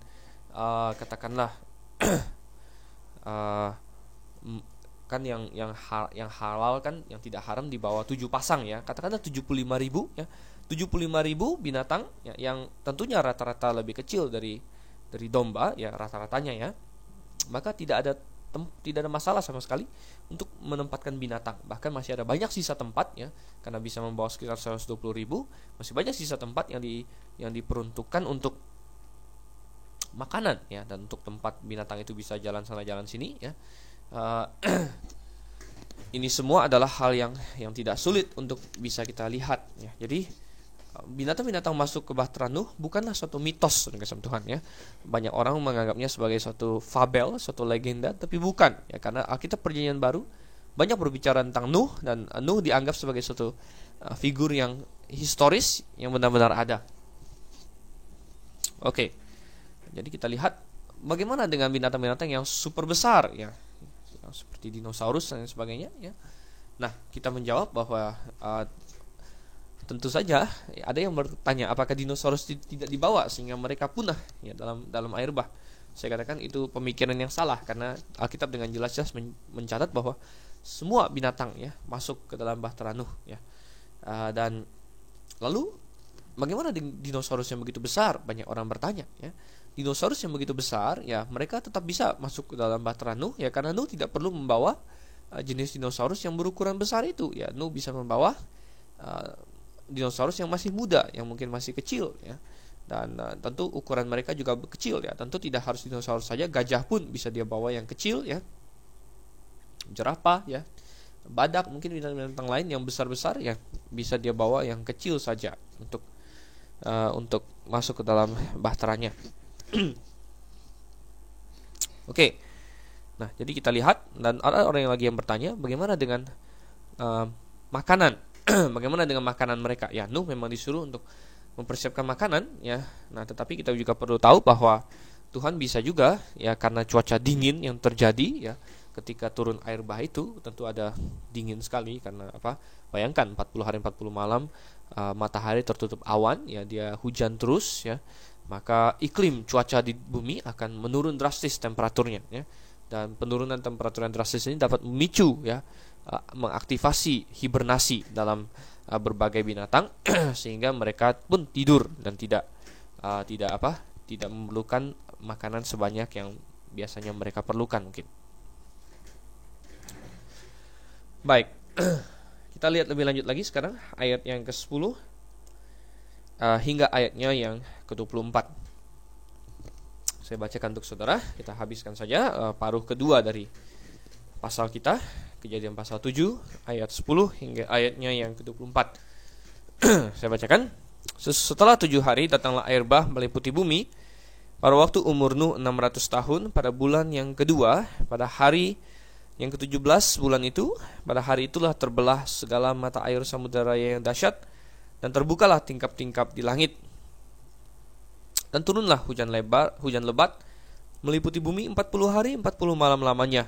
katakanlah kan yang halal kan, yang tidak haram di bawah 7 pasang ya, katakanlah 75.000 ya, 75.000 binatang ya, yang tentunya rata-rata lebih kecil dari domba ya, rata-ratanya ya, maka tidak ada masalah sama sekali untuk menempatkan binatang. Bahkan masih ada banyak sisa tempat ya, karena bisa membawa sekitar 120.000, masih banyak sisa tempat yang diperuntukkan untuk makanan ya, dan untuk tempat binatang itu bisa jalan sana jalan sini ya. Ini semua adalah hal yang tidak sulit untuk bisa kita lihat ya. Jadi binatang-binatang masuk ke bahtera Nuh bukanlah suatu mitos dengan Tuhan ya. Banyak orang menganggapnya sebagai suatu fabel, suatu legenda, tapi bukan ya, karena Alkitab Perjanjian Baru banyak berbicara tentang Nuh, dan Nuh dianggap sebagai suatu figur yang historis yang benar-benar ada. Oke. Jadi kita lihat bagaimana dengan binatang-binatang yang super besar ya, seperti dinosaurus dan sebagainya ya. Nah, kita menjawab bahwa tentu saja ada yang bertanya, apakah dinosaurus tidak dibawa sehingga mereka punah ya dalam air bah. Saya katakan itu pemikiran yang salah, karena Alkitab dengan jelas-jelas mencatat bahwa semua binatang ya masuk ke dalam bahtera Nuh ya. Dan lalu bagaimana dinosaurus yang begitu besar? Banyak orang bertanya ya. Dinosaurus yang begitu besar ya, mereka tetap bisa masuk ke dalam bahtera Nuh ya, karena Nuh tidak perlu membawa jenis dinosaurus yang berukuran besar itu ya. Nuh bisa membawa dinosaurus yang masih muda, yang mungkin masih kecil ya. Dan tentu ukuran mereka juga kecil ya. Tentu tidak harus dinosaurus saja, gajah pun bisa dia bawa yang kecil ya. Jerapah ya, badak, mungkin binatang lain yang besar-besar ya bisa dia bawa yang kecil saja untuk masuk ke dalam bahteranya. Oke. Nah, jadi kita lihat, dan ada orang yang lagi yang bertanya, bagaimana dengan makanan? Bagaimana dengan makanan mereka? Ya, Nuh memang disuruh untuk mempersiapkan makanan, ya. Nah, tetapi kita juga perlu tahu bahwa Tuhan bisa juga, ya, karena cuaca dingin yang terjadi, ya, ketika turun air bah itu tentu ada dingin sekali karena apa? Bayangkan 40 hari 40 malam matahari tertutup awan, ya, dia hujan terus, ya. Maka iklim cuaca di bumi akan menurun drastis temperaturnya, ya. Dan penurunan temperatur yang drastis ini dapat memicu, ya, mengaktifasi hibernasi dalam berbagai binatang sehingga mereka pun tidur dan tidak memerlukan makanan sebanyak yang biasanya mereka perlukan mungkin. Baik. Kita lihat lebih lanjut lagi sekarang ayat yang ke-10 hingga ayatnya yang ke-24. Saya bacakan untuk saudara. Kita habiskan saja paruh kedua dari pasal kita, Kejadian pasal 7 ayat 10 hingga ayatnya yang ke-24. Saya bacakan. Setelah 7 hari datanglah air bah meliputi bumi. Pada waktu umur Nuh 600 tahun, pada bulan yang kedua, pada hari yang ke-17 bulan itu, pada hari itulah terbelah segala mata air samudera yang dahsyat, dan terbukalah tingkap-tingkap di langit. Dan turunlah hujan lebat meliputi bumi 40 hari 40 malam lamanya.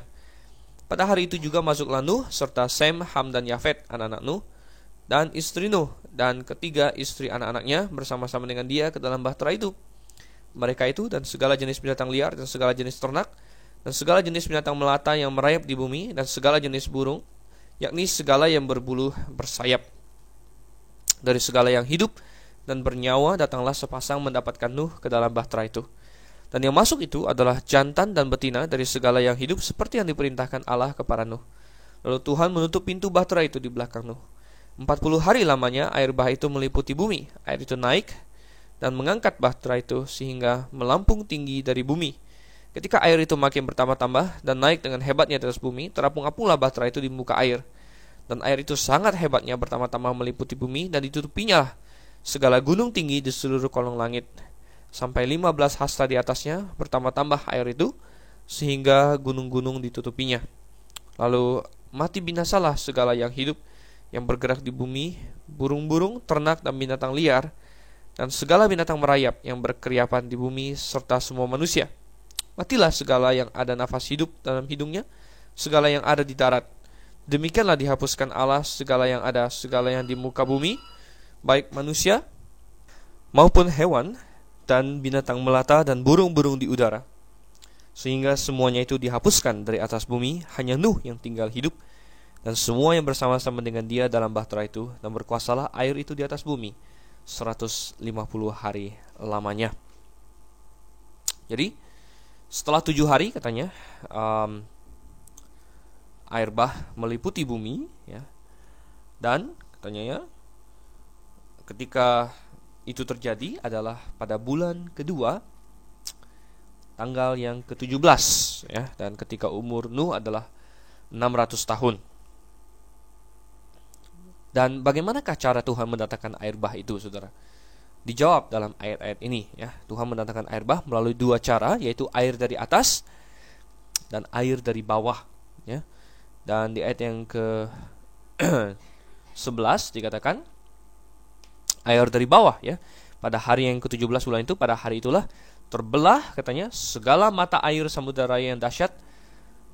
Pada hari itu juga masuklah Nuh serta Sem, Ham dan Yafet, anak-anak Nuh, dan istri Nuh dan ketiga istri anak-anaknya bersama-sama dengan dia ke dalam bahtera itu. Mereka itu dan segala jenis binatang liar dan segala jenis ternak dan segala jenis binatang melata yang merayap di bumi dan segala jenis burung, yakni segala yang berbulu bersayap. Dari segala yang hidup dan bernyawa datanglah sepasang mendapatkan Nuh ke dalam bahtera itu. Dan yang masuk itu adalah jantan dan betina dari segala yang hidup seperti yang diperintahkan Allah kepada Nuh. Lalu Tuhan menutup pintu bahtera itu di belakang Nuh. 40 hari lamanya air bah itu meliputi bumi. Air itu naik dan mengangkat bahtera itu sehingga melampung tinggi dari bumi. Ketika air itu makin bertambah-tambah dan naik dengan hebatnya di atas bumi, terapung-apunglah bahtera itu di muka air. Dan air itu sangat hebatnya bertambah-tambah meliputi bumi dan ditutupinya segala gunung tinggi di seluruh kolong langit. Sampai 15 hasta di atasnya bertambah-tambah air itu sehingga gunung-gunung ditutupinya. Lalu mati binasalah segala yang hidup yang bergerak di bumi, burung-burung, ternak dan binatang liar, dan segala binatang merayap yang berkeriapan di bumi serta semua manusia. Matilah segala yang ada nafas hidup dalam hidungnya, segala yang ada di darat. Demikianlah dihapuskan Allah segala yang di muka bumi, baik manusia maupun hewan dan binatang melata dan burung-burung di udara, sehingga semuanya itu dihapuskan dari atas bumi. Hanya Nuh yang tinggal hidup dan semua yang bersama-sama dengan dia dalam bahtera itu, dan berkuasalah air itu di atas bumi 150 hari lamanya. Jadi setelah 7 hari katanya air bah meliputi bumi, ya. Dan katanya, ya, ketika itu terjadi adalah pada bulan kedua, tanggal yang ke-17, ya, dan ketika umur Nuh adalah 600 tahun. Dan bagaimanakah cara Tuhan mendatangkan air bah itu, saudara? Dijawab dalam ayat-ayat ini, ya. Tuhan mendatangkan air bah melalui 2 cara, yaitu air dari atas dan air dari bawah, ya. Dan di ayat yang ke-11 dikatakan air dari bawah, ya. Pada hari yang ke-17 bulan itu, pada hari itulah terbelah katanya segala mata air samudera yang dahsyat,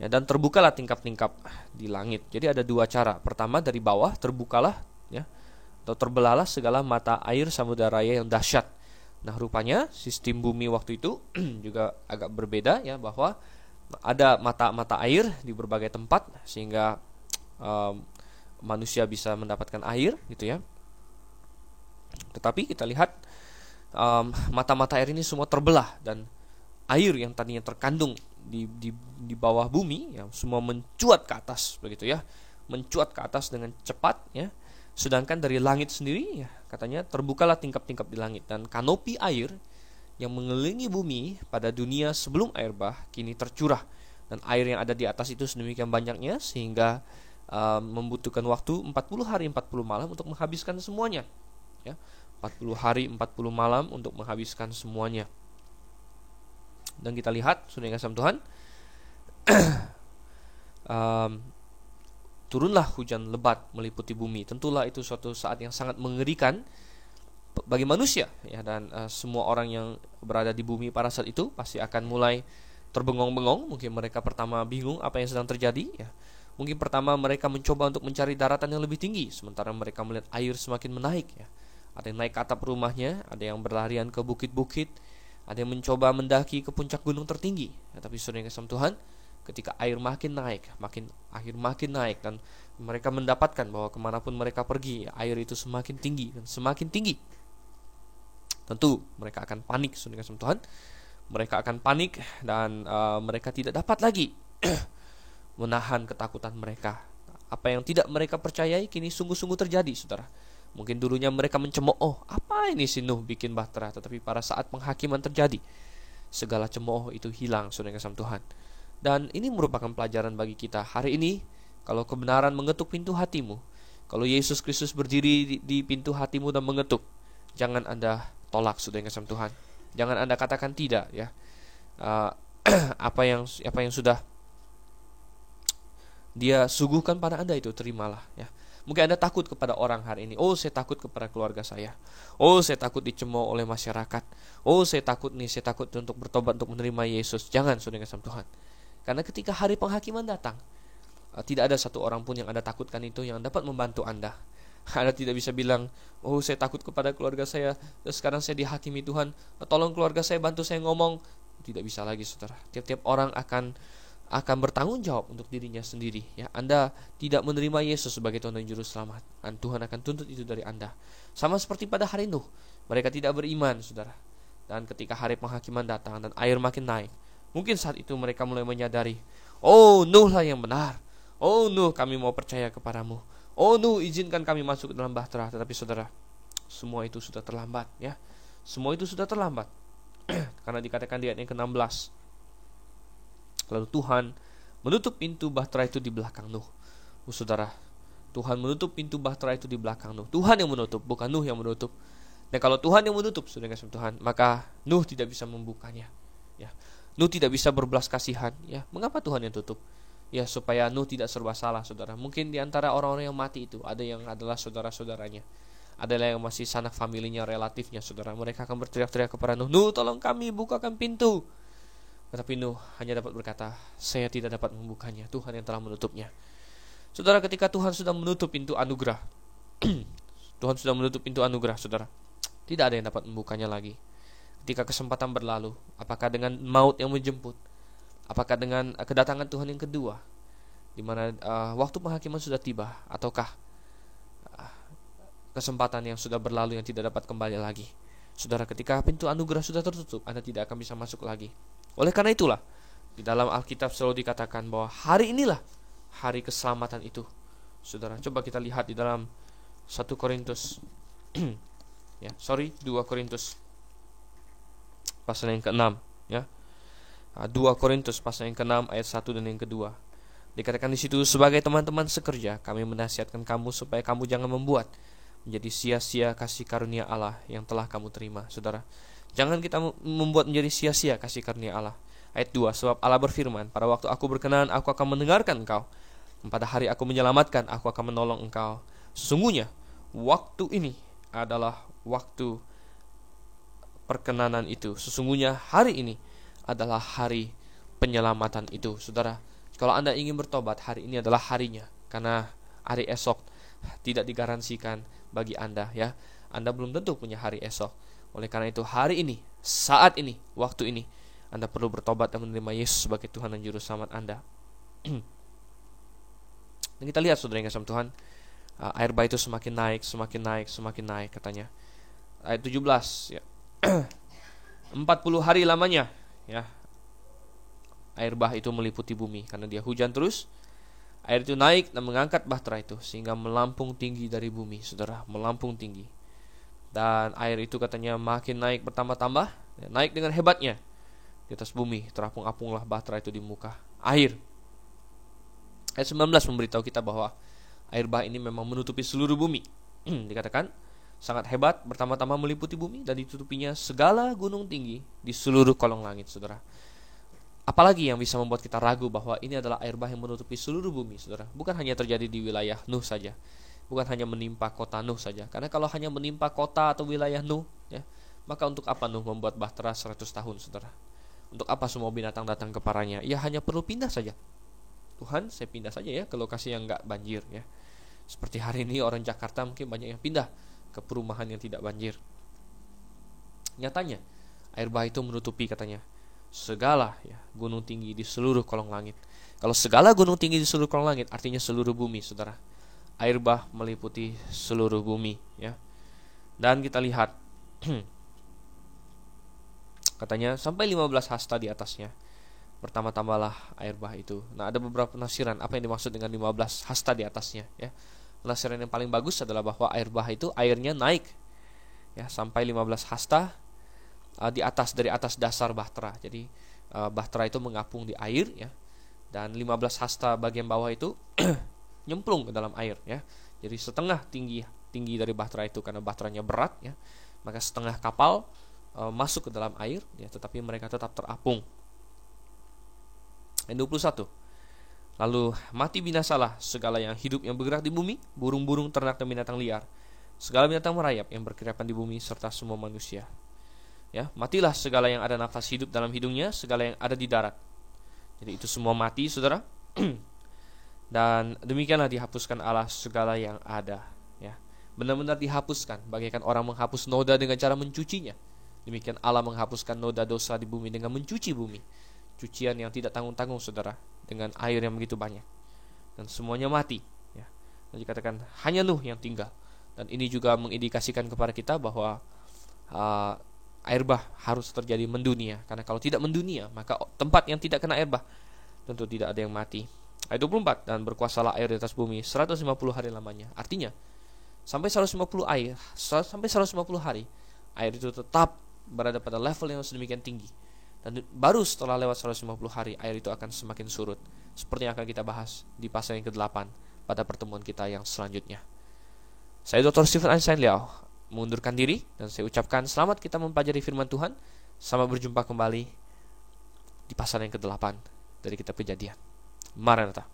ya, dan terbukalah tingkap-tingkap di langit. Jadi ada 2 cara. Pertama dari bawah terbukalah, ya, atau terbelahlah segala mata air samudera yang dahsyat. Nah, rupanya sistem bumi waktu itu juga agak berbeda, ya, bahwa ada mata-mata air di berbagai tempat sehingga manusia bisa mendapatkan air, gitu, ya. Tetapi kita lihat mata-mata air ini semua terbelah, dan air yang tadinya terkandung di bawah bumi, ya, semua mencuat ke atas, begitu, ya, mencuat ke atas dengan cepat, ya. Sedangkan dari langit sendiri, ya, katanya terbukalah tingkap-tingkap di langit, dan kanopi air yang mengelilingi bumi pada dunia sebelum air bah kini tercurah, dan air yang ada di atas itu sedemikian banyaknya sehingga membutuhkan waktu 40 hari 40 malam untuk menghabiskan semuanya, ya. 40 hari 40 malam untuk menghabiskan semuanya. Dan kita lihat, saudara yang kasih Tuhan, um, turunlah hujan lebat meliputi bumi. Tentulah itu suatu saat yang sangat mengerikan bagi manusia, ya, dan semua orang yang berada di bumi pada saat itu pasti akan mulai terbengong-bengong. Mungkin mereka pertama bingung apa yang sedang terjadi, ya. Mungkin pertama mereka mencoba untuk mencari daratan yang lebih tinggi, sementara mereka melihat air semakin menaik, ya. Ada yang naik ke atap rumahnya, ada yang berlarian ke bukit-bukit, ada yang mencoba mendaki ke puncak gunung tertinggi, ya. Tapi saudara yang kasih Tuhan, ketika air makin naik, air makin naik, dan mereka mendapatkan bahwa kemanapun mereka pergi, air itu semakin tinggi dan semakin tinggi. Tentu mereka akan panik, saudara yang kasih Tuhan. Mereka akan panik dan mereka tidak dapat lagi menahan ketakutan mereka. Apa yang tidak mereka percayai kini sungguh-sungguh terjadi, saudara. Mungkin dulunya mereka mencemooh, apa ini si Nuh bikin bahtera, tetapi pada saat penghakiman terjadi, segala cemooh itu hilang, saudara yang kasih Tuhan. Dan ini merupakan pelajaran bagi kita hari ini. Kalau kebenaran mengetuk pintu hatimu, kalau Yesus Kristus berdiri di pintu hatimu dan mengetuk, jangan Anda tolak, saudara yang kasih Tuhan. Jangan Anda katakan tidak, ya. Apa yang sudah Dia suguhkan pada Anda itu terimalah, ya. Mungkin Anda takut kepada orang hari ini. Oh, saya takut kepada keluarga saya. Oh, saya takut dicemooh oleh masyarakat. Oh, saya takut untuk bertobat, untuk menerima Yesus. Jangan, saudara yang kasih Tuhan. Karena ketika hari penghakiman datang, tidak ada satu orang pun yang Anda takutkan itu yang dapat membantu Anda. Anda tidak bisa bilang, oh, saya takut kepada keluarga saya, sekarang saya dihakimi Tuhan, tolong keluarga saya, bantu saya ngomong. Tidak bisa lagi, saudara. Tiap-tiap orang akan bertanggung jawab untuk dirinya sendiri, ya. Anda tidak menerima Yesus sebagai Tuhan dan Juru Selamat, dan Tuhan akan tuntut itu dari Anda. Sama seperti pada hari Nuh, mereka tidak beriman, saudara. Dan ketika hari penghakiman datang dan air makin naik, mungkin saat itu mereka mulai menyadari, oh, Nuh lah yang benar. Oh, Nuh, kami mau percaya kepadamu. Oh, Nuh, izinkan kami masuk ke dalam bahtera. Tetapi saudara, semua itu sudah terlambat, ya. Semua itu sudah terlambat. Karena dikatakan di ayat yang ke-16, lalu Tuhan menutup pintu bahtera itu di belakang Nuh. Saudara, Tuhan menutup pintu bahtera itu di belakang Nuh. Tuhan yang menutup, bukan Nuh yang menutup. Dan kalau Tuhan yang menutup, saudara kasih Tuhan, maka Nuh tidak bisa membukanya, ya. Nuh tidak bisa berbelas kasihan, ya. Mengapa Tuhan yang tutup? Ya, supaya Nuh tidak serba salah, saudara. Mungkin di antara orang-orang yang mati itu ada yang adalah saudara-saudaranya, adalah yang masih sanak familinya, relatifnya, saudara. Mereka akan berteriak-teriak kepada Nuh, Nuh, tolong kami, bukakan pintu. Tetapi Nuh hanya dapat berkata, saya tidak dapat membukanya, Tuhan yang telah menutupnya. Saudara, ketika Tuhan sudah menutup pintu anugerah, Tuhan sudah menutup pintu anugerah, saudara, tidak ada yang dapat membukanya lagi. Ketika kesempatan berlalu, apakah dengan maut yang menjemput, apakah dengan kedatangan Tuhan yang kedua, di mana waktu penghakiman sudah tiba, ataukah kesempatan yang sudah berlalu yang tidak dapat kembali lagi. Saudara, ketika pintu anugerah sudah tertutup, Anda tidak akan bisa masuk lagi. Oleh karena itulah, di dalam Alkitab selalu dikatakan bahwa hari inilah hari keselamatan itu. Saudara, coba kita lihat di dalam 1 Korintus 2 Korintus pasal yang ke-6, ya. 2 Korintus pasal yang ke-6 ayat 1 dan yang kedua. Dikatakan di situ, sebagai teman-teman sekerja, kami menasihatkan kamu supaya kamu jangan membuat menjadi sia-sia kasih karunia Allah yang telah kamu terima. Saudara, jangan kita membuat menjadi sia-sia kasih karunia Allah. Ayat 2, sebab Allah berfirman, pada waktu aku berkenan, aku akan mendengarkan engkau. Pada hari aku menyelamatkan, aku akan menolong engkau. Sesungguhnya, waktu ini adalah waktu perkenanan itu. Sesungguhnya hari ini adalah hari penyelamatan itu. Saudara, kalau Anda ingin bertobat, hari ini adalah harinya. Karena hari esok tidak digaransikan bagi Anda, ya. Anda belum tentu punya hari esok. Oleh karena itu, hari ini, saat ini, waktu ini, Anda perlu bertobat dan menerima Yesus sebagai Tuhan dan Juru Selamat Anda. Dan kita lihat, saudara yang kasih Tuhan, air bah itu semakin naik katanya. Ayat 17, ya. 40 hari lamanya, ya, air bah itu meliputi bumi karena dia hujan terus. Air itu naik dan mengangkat bahtera itu sehingga melampung tinggi dari bumi, saudara, melampung tinggi. Dan air itu katanya makin naik bertambah-tambah, ya, naik dengan hebatnya di atas bumi. Terapung-apunglah bahtera itu di muka air. Ayat 19 memberitahu kita bahwa air bah ini memang menutupi seluruh bumi. Dikatakan sangat hebat, bertambah-tambah meliputi bumi dan ditutupinya segala gunung tinggi di seluruh kolong langit, saudara. Apalagi yang bisa membuat kita ragu bahwa ini adalah air bah yang menutupi seluruh bumi, saudara? Bukan hanya terjadi di wilayah Nuh saja, bukan hanya menimpa kota Nuh saja. Karena kalau hanya menimpa kota atau wilayah Nuh, ya, maka untuk apa Nuh membuat bahtera 100 tahun, saudara? Untuk apa semua binatang datang kepadanya? Ya hanya perlu pindah saja. Tuhan, saya pindah saja ya ke lokasi yang nggak banjir, ya. Seperti hari ini orang Jakarta mungkin banyak yang pindah ke perumahan yang tidak banjir. Nyatanya, air bah itu menutupi, katanya, segala, ya, gunung tinggi di seluruh kolong langit. Kalau segala gunung tinggi di seluruh kolong langit, artinya seluruh bumi, saudara. Air bah meliputi seluruh bumi, ya. Dan kita lihat katanya sampai 15 hasta di atasnya. Bertambah-tambahlah air bah itu. Nah, ada beberapa penafsiran apa yang dimaksud dengan 15 hasta di atasnya, ya. Penafsiran yang paling bagus adalah bahwa air bah itu airnya naik, ya, sampai 15 hasta di atas, dari atas dasar bahtera. Jadi bahtera itu mengapung di air, ya, dan 15 hasta bagian bawah itu nyemplung ke dalam air, ya. Jadi setengah tinggi dari bahtera itu, karena bahteranya berat, ya, maka setengah kapal masuk ke dalam air, ya, tetapi mereka tetap terapung. Ayat 21. Lalu mati binasalah segala yang hidup yang bergerak di bumi, burung-burung, ternak dan binatang liar, segala binatang merayap yang berkeriapan di bumi, serta semua manusia. Ya, matilah segala yang ada nafas hidup dalam hidungnya, segala yang ada di darat. Jadi itu semua mati, saudara. Dan demikianlah dihapuskan Allah segala yang ada, ya. Benar-benar dihapuskan, bagaikan orang menghapus noda dengan cara mencucinya. Demikian Allah menghapuskan noda dosa di bumi dengan mencuci bumi. Cucian yang tidak tanggung-tanggung, saudara, dengan air yang begitu banyak. Dan semuanya mati, ya. Dan dikatakan hanya Nuh yang tinggal. Dan ini juga mengindikasikan kepada kita bahwa air bah harus terjadi mendunia. Karena kalau tidak mendunia, maka tempat yang tidak kena air bah tentu tidak ada yang mati. Ayat 24, dan berkuasalah air di atas bumi 150 hari lamanya. Artinya sampai 150 hari air itu tetap berada pada level yang sedemikian tinggi. Dan baru setelah lewat 150 hari air itu akan semakin surut. Seperti yang akan kita bahas di pasal yang ke-8 pada pertemuan kita yang selanjutnya. Saya Dr. Stephen Einstein Liao mengundurkan diri, dan saya ucapkan selamat kita mempelajari firman Tuhan. Sampai berjumpa kembali di pasal yang ke-8 dari kitab Kejadian. Maranatha.